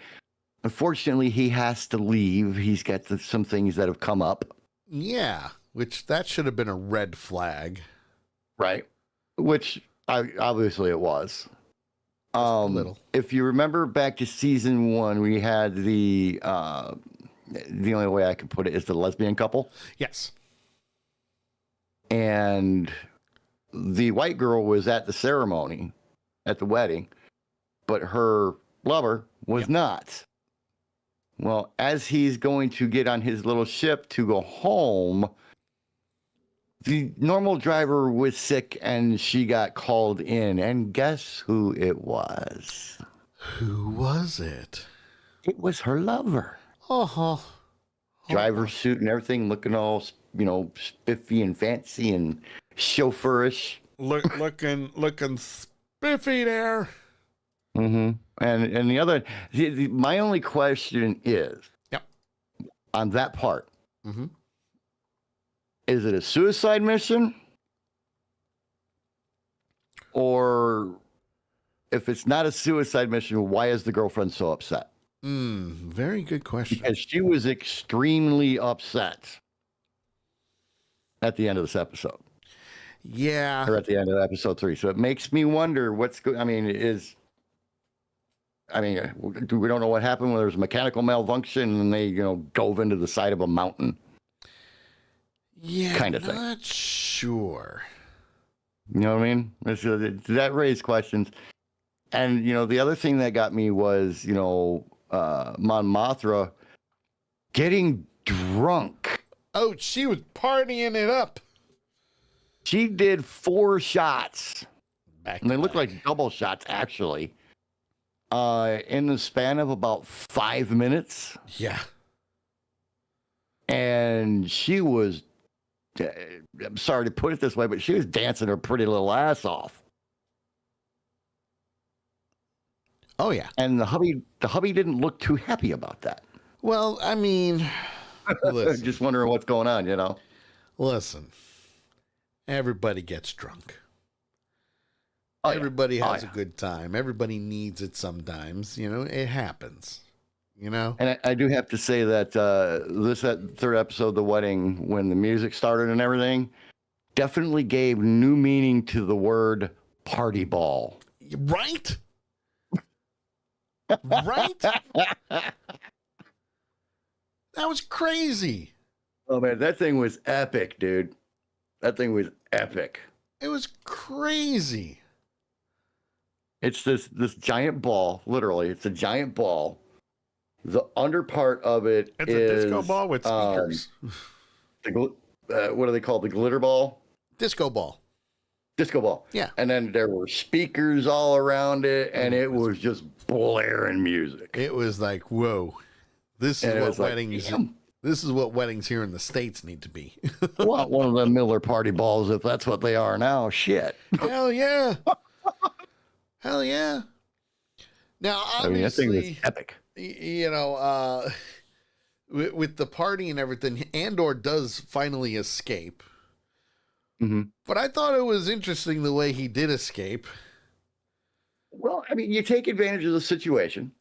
unfortunately he has to leave. He's got some things that have come up.
Yeah. Which that should have been a red flag.
Right. Which obviously it was.
A little.
If you remember back to season 1, we had the only way I can put it is the lesbian couple.
Yes.
And the white girl was at the ceremony, at the wedding, but her lover was not. Well, as he's going to get on his little ship to go home, the normal driver was sick and she got called in. And guess who it was?
Who was it?
It was her lover.
Uh-huh.
Driver suit and everything, looking all, spiffy and fancy and chauffeurish.
Looking spiffy there.
Mm-hmm. And the other, my only question is,
yep,
on that part,
mm-hmm.
Is it a suicide mission? Or if it's not a suicide mission, why is the girlfriend so upset?
Very good question.
Because she was extremely upset at the end of this episode.
Yeah.
Or at the end of episode 3. So it makes me wonder what's I mean, we don't know what happened when there was a mechanical malfunction and they, dove into the side of a mountain.
Yeah,
kind of thing.
Not sure.
You know what I mean? That raised questions. And, the other thing that got me was, Mon Mothra getting drunk.
Oh, she was partying it up.
She did 4 shots. And they look
back.
like double shots, actually. In the span of about 5 minutes.
Yeah.
And she was, I'm sorry to put it this way, but she was dancing her pretty little ass off.
Oh, yeah.
And the hubby didn't look too happy about that.
Well, I mean, listen.
Just wondering what's going on,
Listen. Everybody gets drunk.
Oh,
Everybody
yeah.
has a good time. Everybody needs it sometimes. It happens.
And I do have to say that that third episode, The Wedding, when the music started and everything, definitely gave new meaning to the word party ball.
Right? Right? That was crazy.
Oh, man, that thing was epic, dude. That thing was epic.
It was crazy.
It's this giant ball, literally. It's a giant ball. The under part of it
It's
is
a disco ball with speakers.
What do they call it? The glitter ball?
Disco ball.
Disco ball.
Yeah.
And then there were speakers all around it, and it was just blaring music.
It was like, whoa. This is what weddings.
Damn.
This is what weddings here in the States need to be.
I want one of the Miller party balls if that's what they are now. Shit.
Hell yeah. Hell yeah. Now, obviously,
that thing was epic.
With the party and everything, Andor does finally escape.
Mm-hmm.
But I thought it was interesting the way he did escape.
Well, I mean, you take advantage of the situation.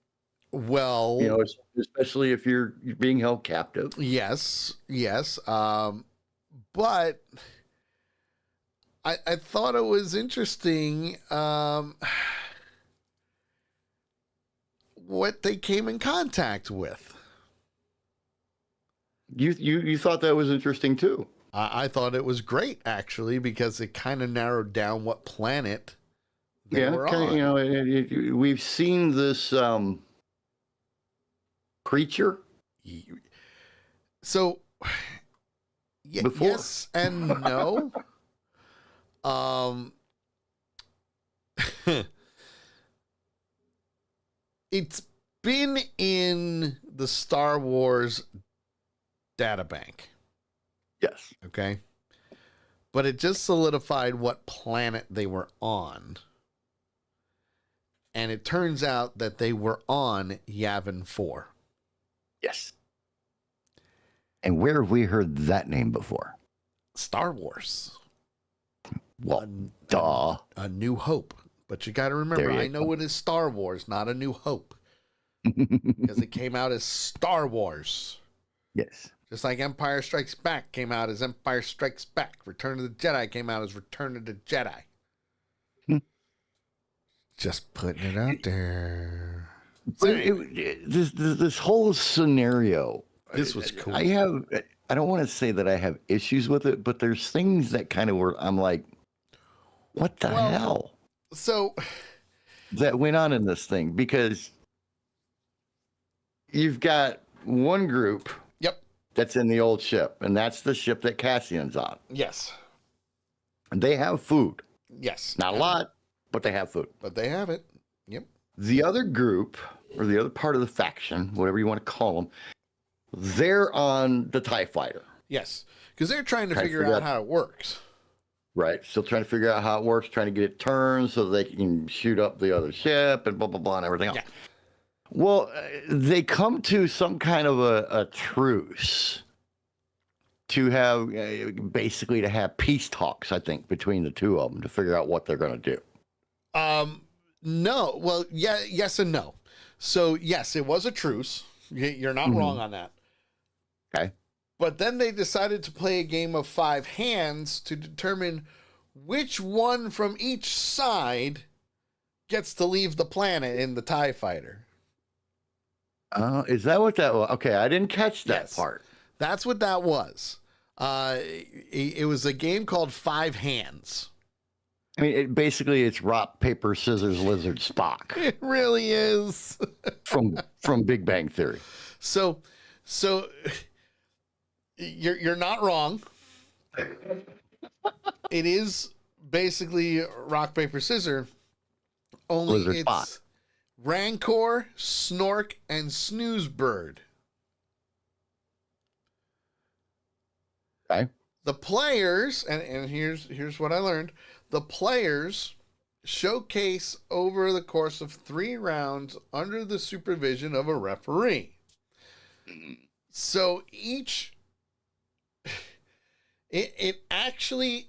Well,
especially if you're being held captive.
yes. But I thought it was interesting what they came in contact with.
You thought that was interesting too.
I thought it was great, actually, because it kind of narrowed down what planet they were on.
We've seen this creature.
So,
Before.
yes and no. It's been in the Star Wars databank.
Yes.
Okay. But it just solidified what planet they were on. And it turns out that they were on Yavin 4.
Yes. And where have we heard that name before?
Star Wars.
Well, duh.
A New Hope. But you got to remember, I know it is Star Wars, not A New Hope. Because it came out as Star Wars.
Yes.
Just like Empire Strikes Back came out as Empire Strikes Back. Return of the Jedi came out as Return of the Jedi. Just putting it out there.
But this whole scenario.
This was cool.
I don't want to say that I have issues with it, but there's things that kind of I'm like, what the hell?
So
that went on in this thing, because you've got one group.
Yep.
That's in the old ship, and that's the ship that Cassian's on.
Yes.
And they have food.
Yes.
Not a lot, but they have food.
But they have it. Yep.
The other group, or the other part of the faction, whatever you want to call them, they're on the TIE fighter.
Yes. Because they're trying to figure out how it works.
Right. Still trying to figure out how it works, trying to get it turned so they can shoot up the other ship and blah, blah, blah, and everything else.
Yeah.
Well, they come to some kind of a truce to have basically to have peace talks, I think, between the two of them to figure out what they're going to do.
No. Well, yeah, yes and no. So, yes, it was a truce. You're not wrong on that.
Okay.
But then they decided to play a game of 5 hands to determine which one from each side gets to leave the planet in the TIE fighter.
Is that what that was? Okay, I didn't catch that
Yes.
part.
That's what that was. It was a game called Five Hands.
I mean, basically, it's rock, paper, scissors, lizard, Spock
It really is.
from Big Bang Theory.
So you're not wrong. It is basically rock, paper, scissors. Only
Lizard,
it's
Spock.
Rancor, Snork, and Snoozebird.
Okay.
The players, and here's what I learned. The players showcase over the course of 3 rounds under the supervision of a referee. So each it actually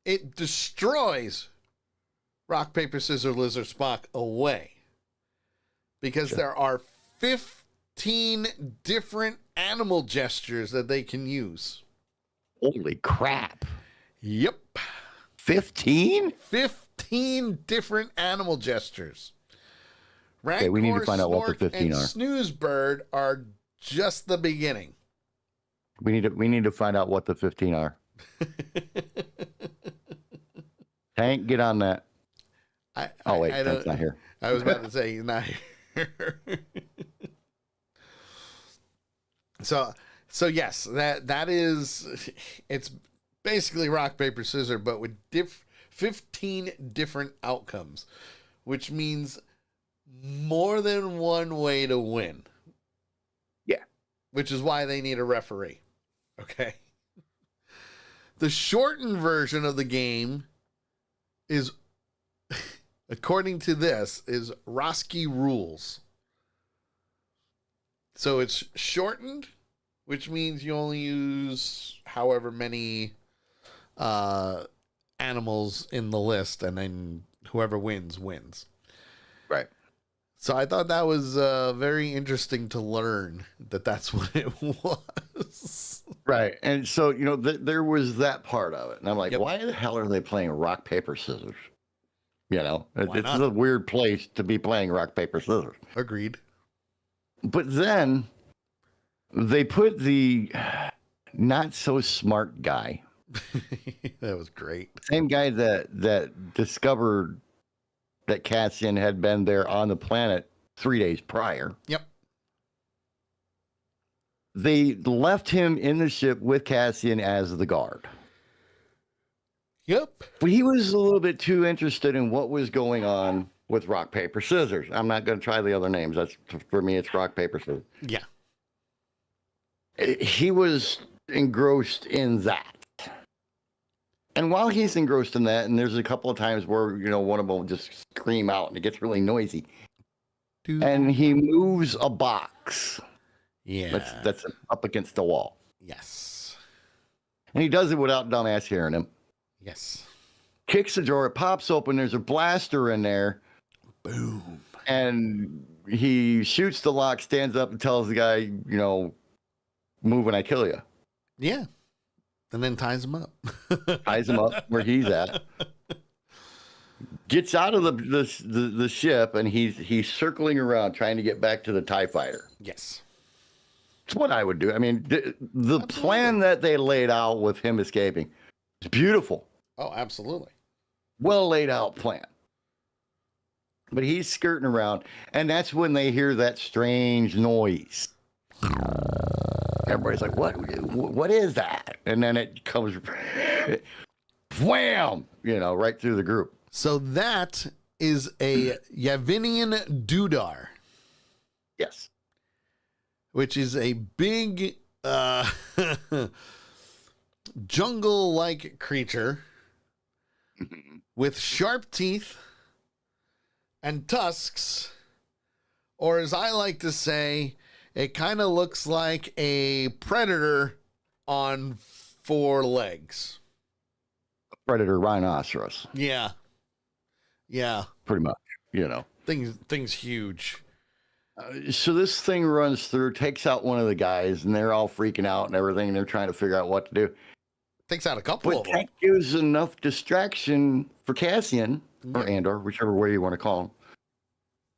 it destroys rock, paper, scissors, lizard, Spock away. Because there are 15 different animal gestures that they can use.
Holy crap.
Yep.
15?
15 different animal gestures. Rancor,
Okay, we need to find out what the
Snork,
15
and
are.
Snoozebird are just the beginning.
We need to find out what the 15 are. Tank, get on that. Wait, Tank's not here.
I was about to say he's not here. So yes, that is, it's basically rock, paper, scissors, but with 15 different outcomes, which means more than one way to win.
Yeah.
Which is why they need a referee. Okay. The shortened version of the game is, according to this, is Roski Rules. So it's shortened, which means you only use however many animals in the list, and then whoever wins.
Right.
So I thought that was very interesting to learn that that's what it was.
Right. And so, there was that part of it. And I'm like,
Yep.
why the hell are they playing rock, paper, scissors? It's
not?
a weird place to be playing rock, paper, scissors.
Agreed.
But then they put the not so smart guy,
That was great.
same guy that discovered that Cassian had been there on the planet 3 days prior.
Yep.
They left him in the ship with Cassian as the guard.
Yep.
But he was a little bit too interested in what was going on with rock, paper, scissors. I'm not going to try the other names. That's, for me, it's rock, paper, scissors.
Yeah.
He was engrossed in that. And while he's engrossed in that, and there's a couple of times where, one of them will just scream out and it gets really noisy.
Dude.
And he moves a box
Yeah.
that's up against the wall.
Yes.
And he does it without dumbass hearing him.
Yes.
Kicks the drawer, it pops open, there's a blaster in there.
Boom.
And he shoots the lock, stands up and tells the guy, move when I kill you.
Yeah. And then ties him up.
Ties him up where he's at. Gets out of the ship, and he's circling around trying to get back to the TIE fighter.
Yes.
It's what I would do. I mean, the plan that they laid out with him escaping is beautiful.
Oh, absolutely.
Well laid out plan. But he's skirting around, and that's when they hear that strange noise. Everybody's like, what is that? And then it comes, wham, right through the group.
So that is a Yavinian Dudar,
Yes.
which is a big jungle-like creature with sharp teeth and tusks, or as I like to say, it kind of looks like a predator on 4 legs.
Predator rhinoceros.
Yeah. Yeah.
Pretty much,
Thing's huge.
So this thing runs through, takes out one of the guys, and they're all freaking out and everything, and they're trying to figure out what to do.
Takes out a couple
But
of them.
that gives enough distraction for Cassian, or
Yeah.
Andor, whichever way you want to call him,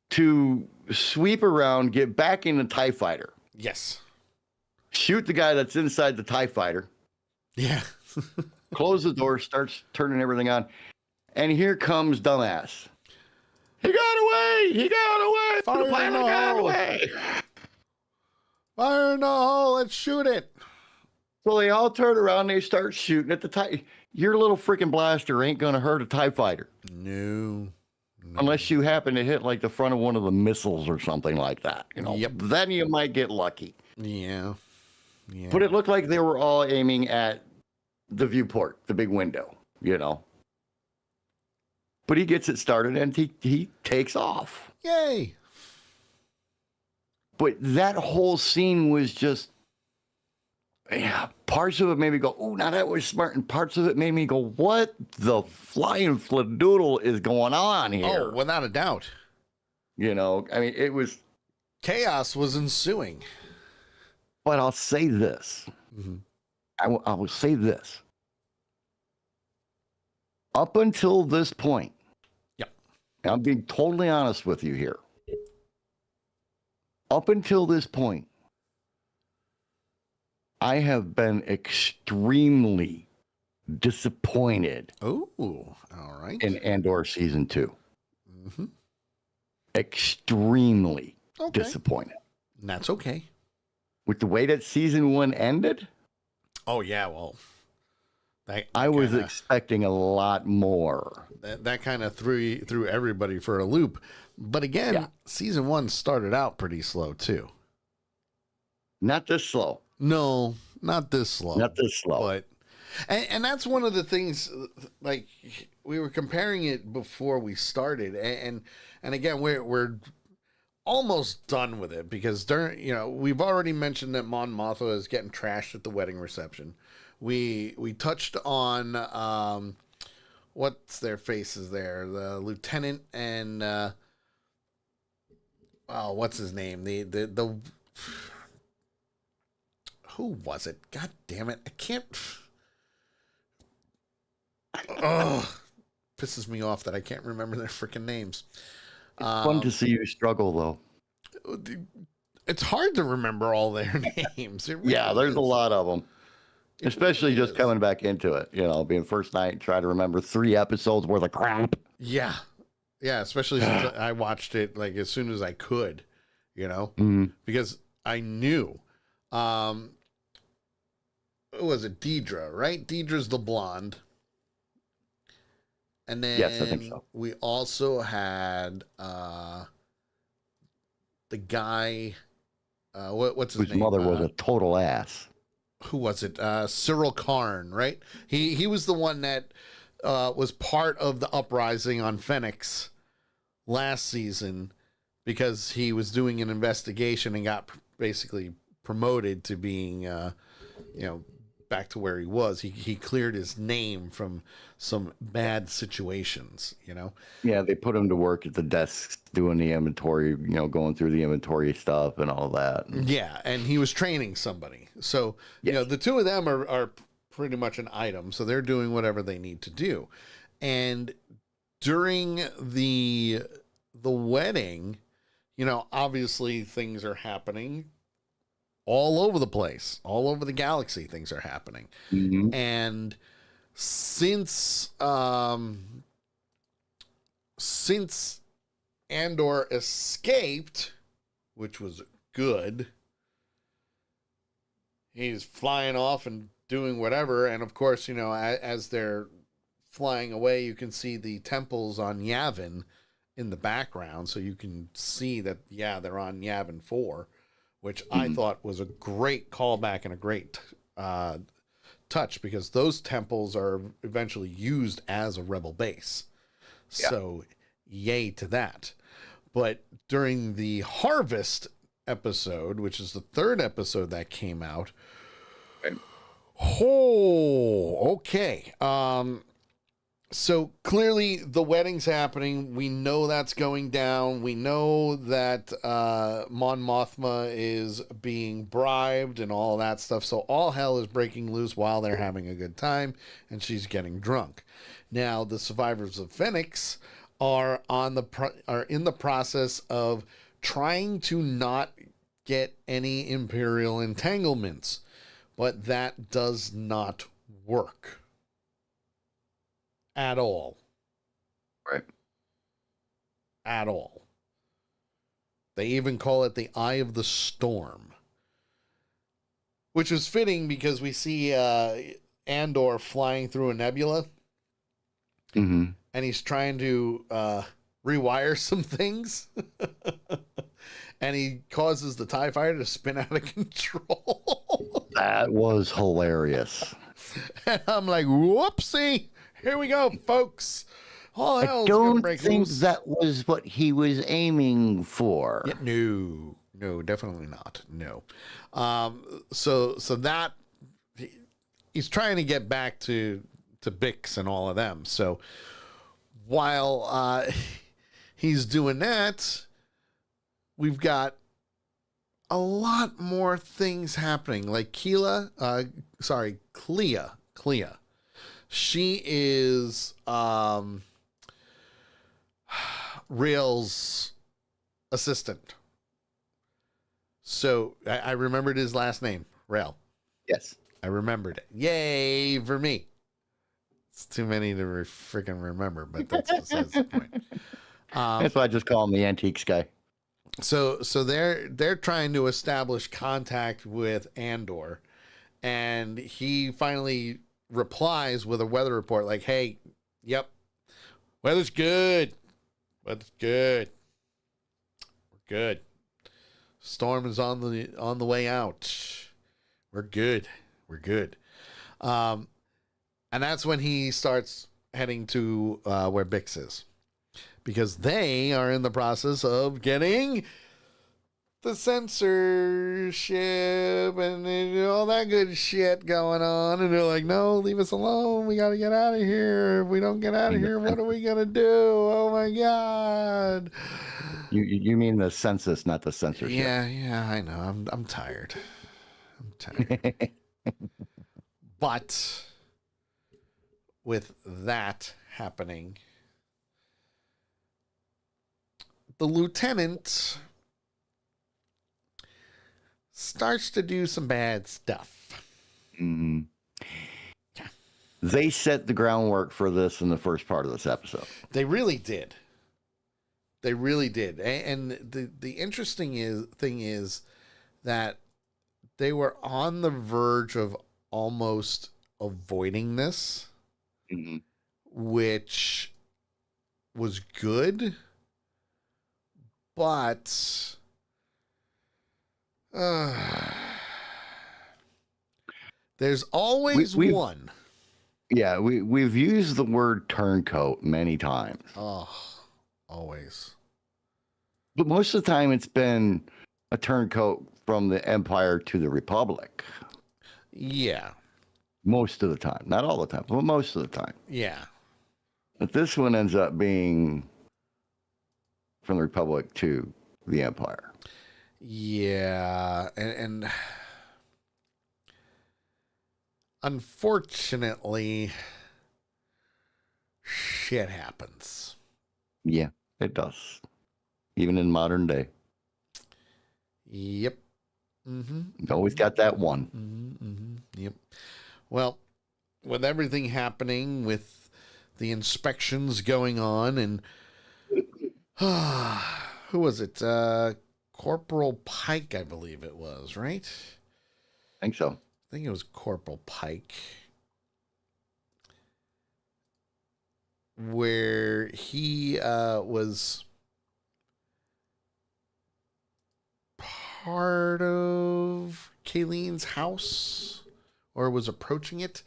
to sweep around, get back in the TIE fighter,
Yes.
shoot the guy that's inside the TIE fighter,
Yeah.
close the door, starts turning everything on, and here comes dumbass. He got away! He got away!
Fire
The pilot
in the
got
hole.
away!
Fire in the hole. Let's shoot it.
So they all turn around, they start shooting at the TIE. Your little freaking blaster ain't gonna hurt a TIE fighter.
No.
Unless you happen to hit like the front of one of the missiles or something like that. You know,
Yep.
then you might get lucky.
Yeah. Yeah.
But it looked like they were all aiming at the viewport, the big window, you know. But he gets it started and he takes off.
Yay.
But that whole scene was just, yeah, parts of it made me go, oh, now that was smart. And parts of it made me go, what the flying fladoodle is going on here?
Oh, without a doubt.
You know, I mean, it was,
Chaos was ensuing.
but I'll say this.
Mm-hmm.
I will say this. Up until this point,
Yep.
and I'm being totally honest with you here. Up until this point, I have been extremely disappointed
Oh, all right.
in Andor season 2.
Mm-hmm.
Extremely
Okay.
disappointed
That's okay.
with the way that season 1 ended.
Oh, yeah. Well,
I was
kinda,
expecting a lot more.
that kind of threw everybody for a loop. But again,
Yeah.
season 1 started out pretty slow too.
Not this slow.
No, not this slow.
Not this slow.
But and that's one of the things, like, we were comparing it before we started, and again, we're almost done with it, because we've already mentioned that Mon Mothma is getting trashed at the wedding reception. We touched on what's their faces there, the lieutenant and what's his name, the who was it? God damn it. I can't. Oh, pisses me off that I can't remember their freaking names.
Fun to see you struggle, though.
It's hard to remember all their names. It really
Yeah, there's
is.
a lot of them.
It
Especially
really
just
is.
coming back into it, you know, being first night, try to remember 3 episodes worth of crap.
Yeah. Yeah, especially since I watched it like as soon as I could, because I knew. Who was it? Deidre, right? Deidre's the blonde. And then
Yes, I think so.
we also had the guy, what's his
Whose
name?
mother was a total ass.
Who was it? Cyril Karn, right? He was the one that was part of the uprising on Phoenix last season, because he was doing an investigation and got basically promoted to being, back to where he was. He cleared his name from some bad situations,
Yeah, they put him to work at the desks doing the inventory, going through the inventory stuff and all that.
Yeah, and he was training somebody. So, the two of them are pretty much an item, so they're doing whatever they need to do. And during the wedding, obviously things are happening all over the place, all over the galaxy. Things are happening.
Mhm.
And since Andor escaped, which was good, he's flying off and doing whatever. And of course, as they're flying away, you can see the temples on Yavin in the background. So you can see that, they're on Yavin 4, which I thought was a great callback and a great touch, because those temples are eventually used as a rebel base.
Yeah.
So yay to that. But during the Harvest episode, which is the 3rd episode that came out, okay. So clearly the wedding's happening. We know that's going down. We know that Mon Mothma is being bribed and all that stuff. So all hell is breaking loose while they're having a good time, and she's getting drunk. Now the survivors of Phoenix are are in the process of trying to not get any Imperial entanglements, but that does not work at all.
Right.
At all. They even call it the Eye of the Storm, which was fitting because we see Andor flying through a nebula,
Mm-hmm.
and he's trying to rewire some things, and he causes the TIE fighter to spin out of control.
That was hilarious.
And I'm like, whoopsie. Here we go, folks. All
I
hell's gonna
don't
break
think
loose.
that was what he was aiming for.
Yeah, no, definitely not. No. So that he's trying to get back to Bix and all of them. So while he's doing that, we've got a lot more things happening. Like Clea. She is Rael's assistant. So I remembered his last name, Rael.
Yes.
I remembered it. Yay for me. It's too many to freaking remember, but that's besides the point.
That's why I just call him the Antiques guy.
So they're trying to establish contact with Andor, and he finally replies with a weather report like, hey, yep, weather's good. Weather's good. We're good. Storm is on the way out. We're good. We're good. And that's when he starts heading to where Bix is, because they are in the process of getting the censorship and all that good shit going on. And they're like, no, leave us alone. We got to get out of here. If we don't get out of here, what are we going to do? Oh my God.
You mean the census, not the censorship.
Yeah, I know. I'm tired. But with that happening, the lieutenant starts to do some bad stuff.
Mm-hmm. They set the groundwork for this in the first part of this episode.
They really did. They really did. And the interesting thing is that they were on the verge of almost avoiding this,
Mm-hmm.
which was good, but there's always one.
Yeah, we've used the word turncoat many times.
Oh, always.
But most of the time it's been a turncoat from the Empire to the Republic.
Yeah.
Most of the time. Not all the time, but most of the time.
Yeah.
But this one ends up being from the Republic to the Empire.
Yeah. And unfortunately, shit happens.
Yeah, it does. Even in modern day.
Yep. Mm-hmm.
Always got that one.
Mm-hmm. Mm-hmm. Yep. Well, with everything happening, with the inspections going on, and who was it? Corporal Pike, I believe it was, right?
I think so.
I think it was Corporal Pike, where he was part of Kayleen's house, or was approaching it,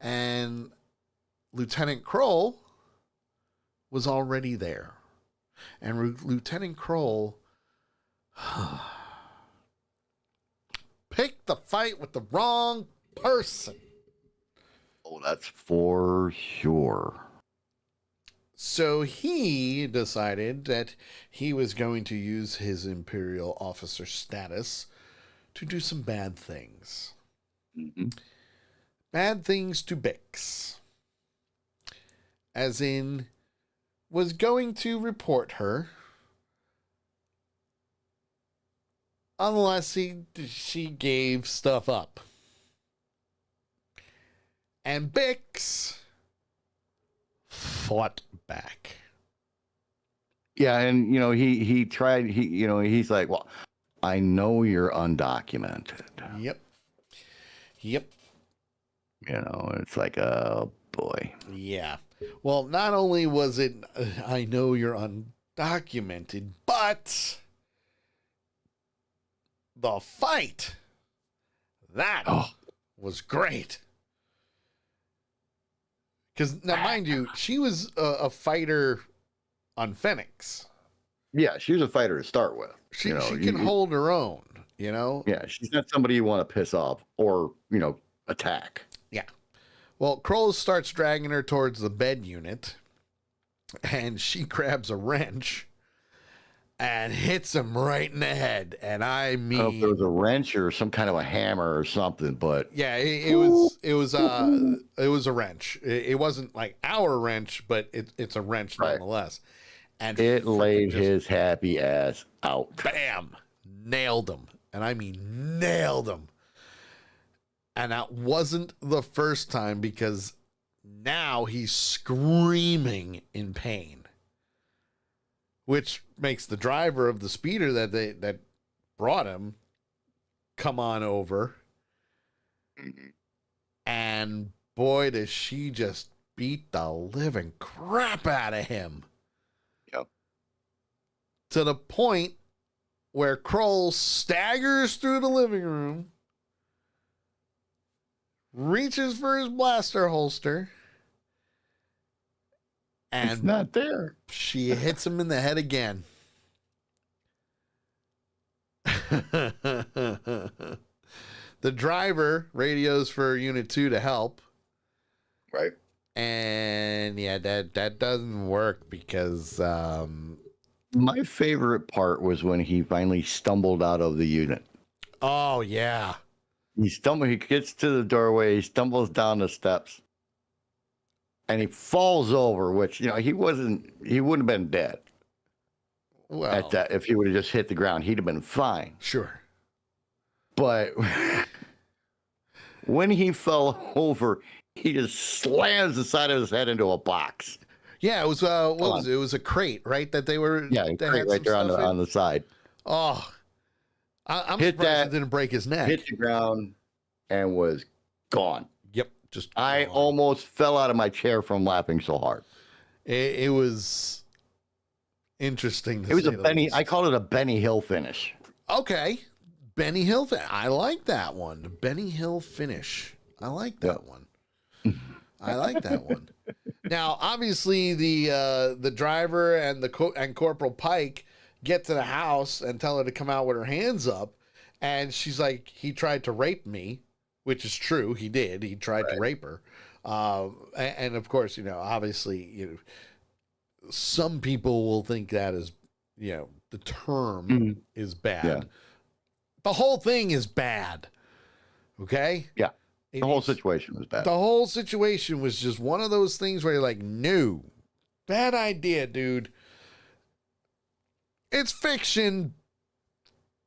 and Lieutenant Kroll was already there. And Lieutenant Kroll picked the fight with the wrong person.
Oh, that's for sure.
So he decided that he was going to use his Imperial officer status to do some bad things.
Mm-hmm.
Bad things to Bix. As in, was going to report her unless she gave stuff up. And Bix fought back.
Yeah, and he tried. He's like, well, I know you're undocumented.
Yep.
It's like, oh boy.
Yeah. Well, not only was it, I know you're undocumented, but the fight, that was great. Because, now mind you, she was a fighter on Phoenix.
Yeah, she was a fighter to start with.
She can hold her own,
Yeah, she's not somebody you want to piss off or, attack.
Yeah. Well, Kroll starts dragging her towards the bed unit, and she grabs a wrench and hits him right in the head. And I mean,
I don't know if there was a wrench or some kind of a hammer or something, but
yeah, it was a wrench. It wasn't like our wrench, but it's a wrench nonetheless. And
it laid his happy ass out.
Bam! Nailed him. And I mean nailed him. And that wasn't the first time, because now he's screaming in pain, which makes the driver of the speeder that brought him come on over. And boy, does she just beat the living crap out of him.
Yep.
To the point where Kroll staggers through the living room, reaches for his blaster holster, and
it's not there.
She hits him in the head again. The driver radios for Unit 2 to help.
Right.
And yeah, that doesn't work because
my favorite part was when he finally stumbled out of the unit.
Oh yeah.
He gets to the doorway, he stumbles down the steps, and he falls over, which, he wouldn't have been dead.
Well,
at that, if he would have just hit the ground, he'd have been fine.
Sure.
But when he fell over, he just slams the side of his head into a box.
Yeah, it was what was it? It was a crate, right? That they were
a crate right there on the side.
Oh, I'm surprised it didn't break his neck.
Hit the ground and was gone.
Yep,
I almost fell out of my chair from laughing so hard.
It was interesting.
It was a Benny. I call it a Benny Hill finish.
Okay, Benny Hill. I like that one. The Benny Hill finish. I like that one. I like that one. Now, obviously, the driver and Corporal Pike get to the house and tell her to come out with her hands up, and she's like, "He tried to rape me," which is true. He did. He tried to rape her, and of course, obviously, some people will think that is, the term is bad. Yeah. The whole thing is bad. Okay.
Yeah. The whole situation was bad.
The whole situation was just one of those things where you're like, no, bad idea, dude. It's fiction,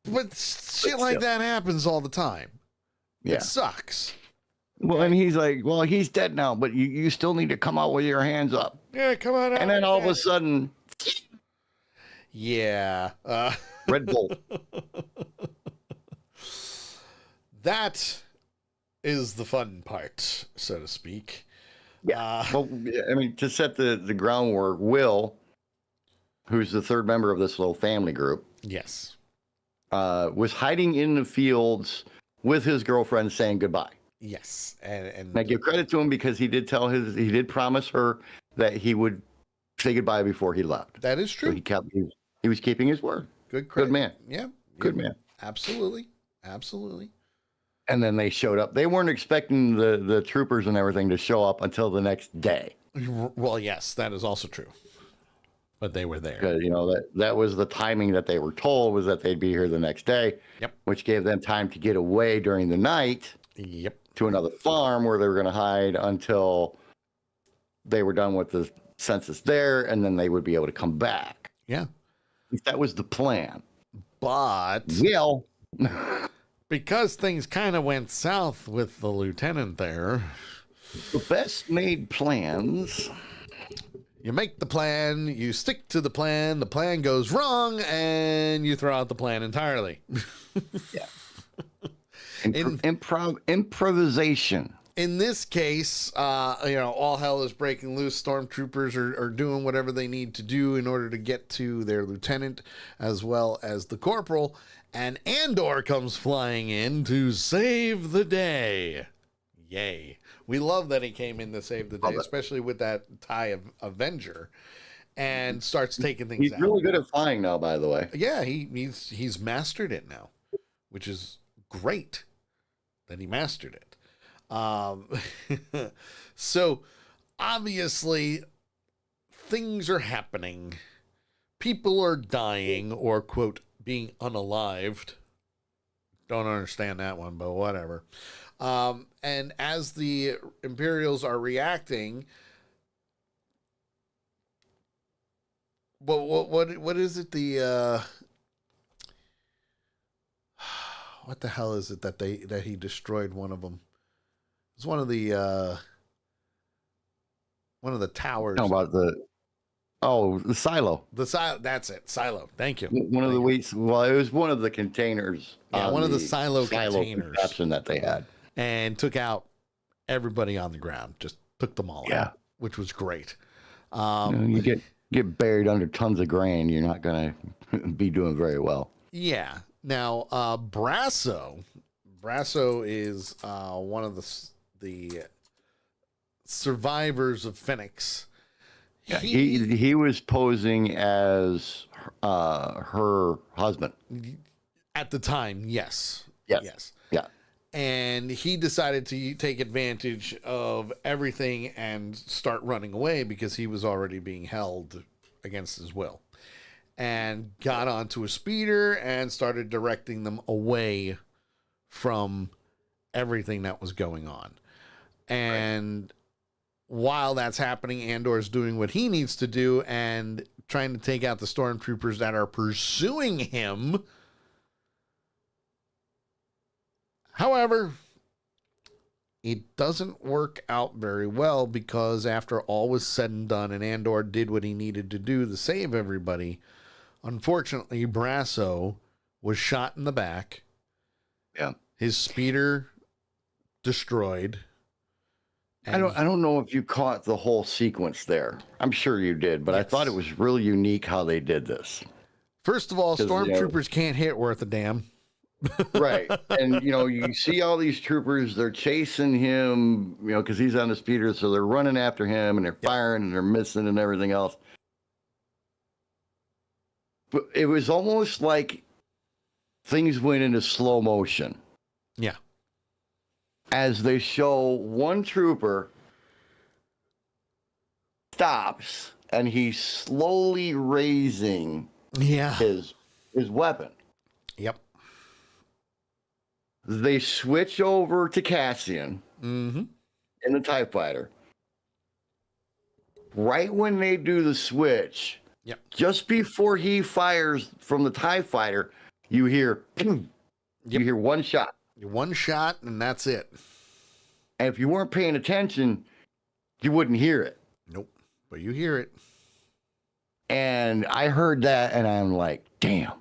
but shit like that happens all the time. Yeah. It sucks.
Well, and he's like, well, he's dead now, but you still need to come out with your hands up.
Yeah, come on out.
And then all of a sudden,
yeah.
Red Bull.
That is the fun part, so to speak.
Yeah. Well, I mean, to set the groundwork, Will, who's the third member of this little family group,
yes,
was hiding in the fields with his girlfriend saying goodbye.
Yes. And
I give credit to him because he did promise her that he would say goodbye before he left.
That is true.
So he was keeping his word.
Good man.
Yeah. Good
yeah.
man.
Absolutely. Absolutely.
And then they showed up. They weren't expecting the troopers and everything to show up until the next day.
Well, yes, that is also true. But they were there.
Because, that was the timing that they were told, was that they'd be here the next day.
Yep.
Which gave them time to get away during the night.
Yep.
To another farm where they were going to hide until they were done with the census there, and then they would be able to come back.
Yeah.
That was the plan.
But
well,
because things kind of went south with the lieutenant there,
the best made plans.
You make the plan, you stick to the plan goes wrong, and you throw out the plan entirely.
Yeah. Improvisation.
In this case, all hell is breaking loose. Stormtroopers are doing whatever they need to do in order to get to their lieutenant as well as the corporal. And Andor comes flying in to save the day. Yay. We love that he came in to save the day, especially with that TIE Avenger, and starts taking things out.
He's really good at flying now, by the way.
Yeah, he's mastered it now, which is great that he mastered it. So obviously things are happening. People are dying or, quote, being unalived. Don't understand that one, but whatever. And as the Imperials are reacting, what is it? What the hell is it that he destroyed one of them? It's one of the towers.
How about the silo?
The silo. That's it. Silo. Thank you.
One of the weights. Well, it was one of the containers.
Yeah, one of the silo containers
that they had,
and took out everybody on the ground. Just took them all out, which was great.
You get buried under tons of grain, you're not gonna be doing very well.
Yeah. Now, Brasso is one of the survivors of Phoenix.
Yeah, he was posing as her husband
at the time. Yes.
Yeah.
And he decided to take advantage of everything and start running away because he was already being held against his will, and got onto a speeder and started directing them away from everything that was going on. And while that's happening, Andor's doing what he needs to do and trying to take out the stormtroopers that are pursuing him. However, it doesn't work out very well, because after all was said and done and Andor did what he needed to do to save everybody, unfortunately, Brasso was shot in the back.
Yeah.
His speeder destroyed.
I don't know if you caught the whole sequence there. I'm sure you did, but yes. I thought it was really unique how they did this.
First of all, stormtroopers can't hit worth a damn.
Right. And, you see all these troopers, they're chasing him, because he's on the speeder. So they're running after him and they're firing and they're missing and everything else. But it was almost like things went into slow motion.
Yeah.
As they show one trooper stops and he's slowly raising his weapon.
Yep.
They switch over to Cassian in the TIE Fighter. Right when they do the switch, just before he fires from the TIE Fighter, you hear, you hear one shot.
One shot, and that's it.
And if you weren't paying attention, you wouldn't hear it.
Nope. But you hear it.
And I heard that, and I'm like, damn.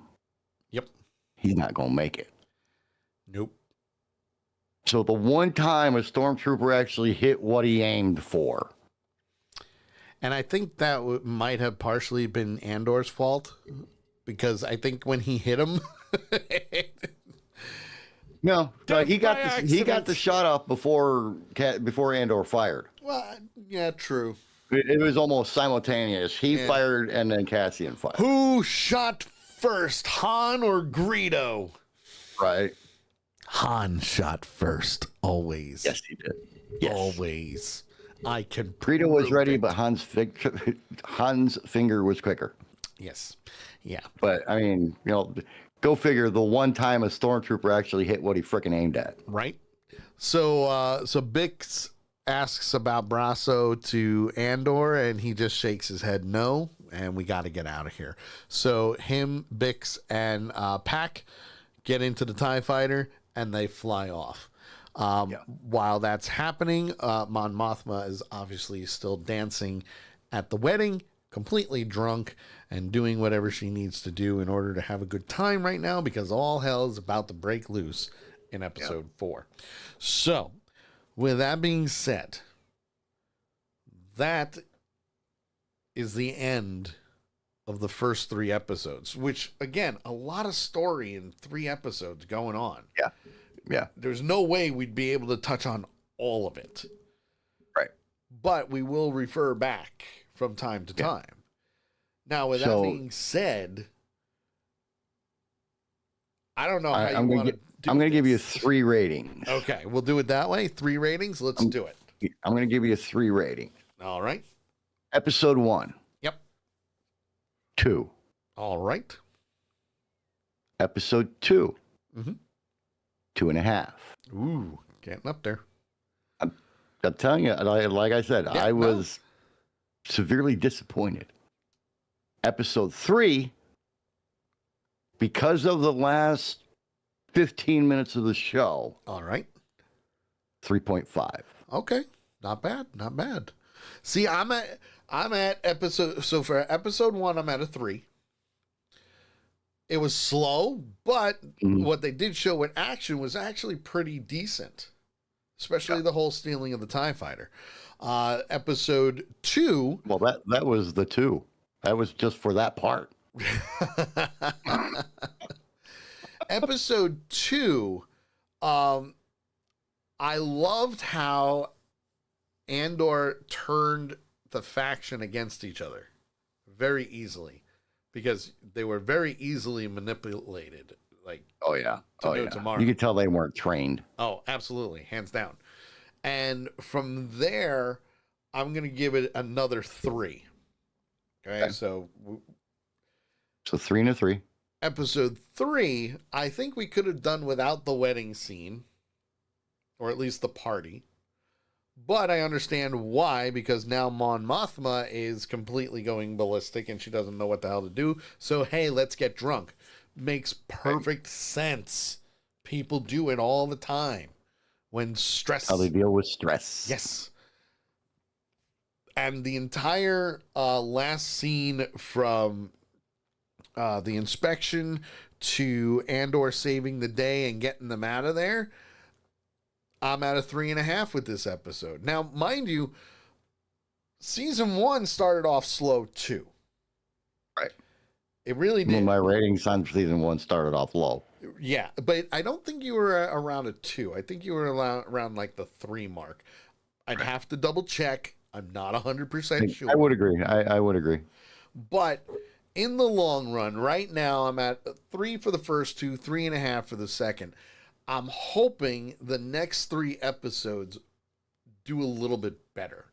Yep.
He's not going to make it.
Nope.
So the one time a stormtrooper actually hit what he aimed for.
And I think that might have partially been Andor's fault, because I think when he hit him...
No, he got the shot off before Andor fired.
Well, yeah, true.
It was almost simultaneous. He fired and then Cassian fired.
Who shot first, Han or Greedo?
Right.
Han shot first, always.
Yes, he did. Yes.
Always. I can.
Greedo was
prove
ready,
it.
but Han's finger was quicker.
Yes. Yeah.
But I mean, go figure. The one time a stormtrooper actually hit what he freaking aimed at.
Right. So Bix asks about Brasso to Andor, and he just shakes his head no, and we got to get out of here. So him, Bix, and Pack get into the TIE fighter, and they fly off. While that's happening, Mon Mothma is obviously still dancing at the wedding, completely drunk, and doing whatever she needs to do in order to have a good time right now, because all hell is about to break loose in episode 4. So, with that being said, that is the end of the first 3 episodes, which, again, a lot of story in 3 episodes going on.
Yeah.
There's no way we'd be able to touch on all of it.
Right.
But we will refer back from time to time. Now, with that being said, I don't know how you want to do
I'm going to give you
this.
3 ratings.
Okay, we'll do it that way. 3 ratings. Let's do it.
I'm going to give you 3 ratings.
All right.
Episode 1.
Yep.
2.
All right.
Episode 2.
Mhm.
2.5.
Ooh, getting up there.
I'm telling you, like I said, I was severely disappointed. Episode 3, because of the last 15 minutes of the show.
All right.
3.5.
Okay. Not bad. Not bad. See, I'm at episode. So for episode 1, I'm at a 3. It was slow, but what they did show with action was actually pretty decent, especially the whole stealing of the TIE fighter. Episode 2.
Well, that was the 2. That was just for that part.
Episode 2, I loved how Andor turned the faction against each other very easily, because they were very easily manipulated. Like,
oh yeah,
tomorrow.
You could tell they weren't trained.
Oh, absolutely, hands down. And from there, I'm gonna give it another 3. Okay. So
3 and a 3.
Episode 3, I think we could have done without the wedding scene, or at least the party. But I understand why, because now Mon Mothma is completely going ballistic and she doesn't know what the hell to do. So, hey, let's get drunk. Makes perfect sense. People do it all the time when stress.
How they deal with stress.
Yes. And the entire last scene from the inspection to Andor saving the day and getting them out of there, I'm at a 3.5 with this episode. Now, mind you, season 1 started off slow too.
Right.
It really did.
Well, my ratings on season 1 started off low.
Yeah, but I don't think you were around a 2. I think you were around like the 3 mark. I'd have to double check. I'm not 100% sure.
I would agree. I would agree.
But in the long run, right now, I'm at 3 for the first 2, 3.5 for the second. I'm hoping the next 3 episodes do a little bit better,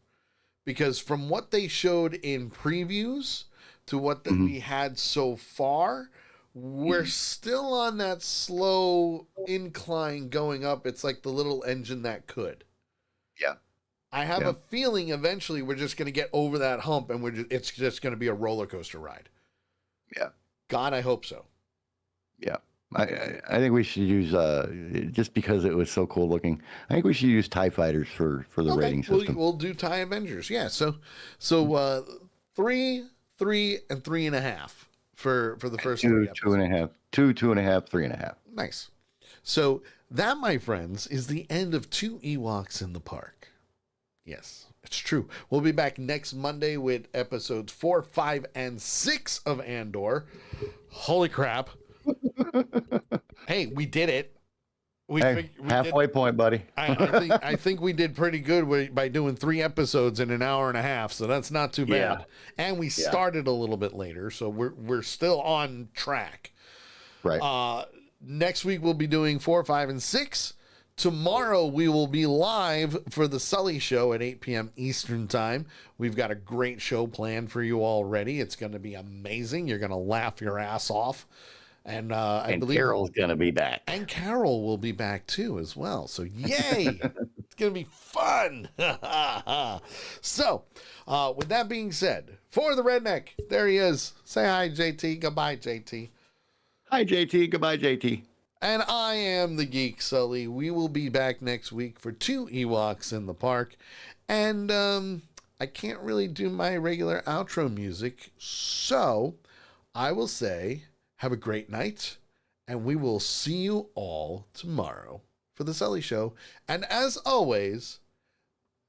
because from what they showed in previews to what we had so far, we're still on that slow incline going up. It's like the little engine that could.
Yeah.
I have a feeling eventually we're just going to get over that hump, and it's just going to be a roller coaster ride.
Yeah.
God, I hope so.
Yeah. I think we should use, just because it was so cool looking, I think we should use TIE fighters for the rating system.
We'll do TIE Avengers. Yeah. So 3, 3, and 3.5 for the first 3 episodes.
2.5, 2, 2.5, 3.5.
Nice. So that, my friends, is the end of 2 Ewoks in the Park. Yes, it's true. We'll be back next Monday with episodes 4, 5, and 6 of Andor. Holy crap. Hey, we did it. We
halfway point, buddy.
I think we did pretty good by doing 3 episodes in an hour and a half, so that's not too bad.
Yeah.
And we started a little bit later, so we're still on track.
Right.
Next week we'll be doing 4, 5, and 6. Tomorrow we will be live for the Sully Show at 8 p.m. Eastern Time. We've got a great show planned for you already. It's going to be amazing. You're going to laugh your ass off. And I believe
Carol's going to be back.
And Carol will be back too as well. So yay! It's going to be fun. So, with that being said, for the redneck, there he is. Say hi, JT. Goodbye, JT.
Hi, JT. Goodbye, JT.
And I am the Geek Sully. We will be back next week for 2 Ewoks in the park. And I can't really do my regular outro music. So I will say, have a great night. And we will see you all tomorrow for the Sully Show. And as always,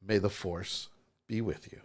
may the Force be with you.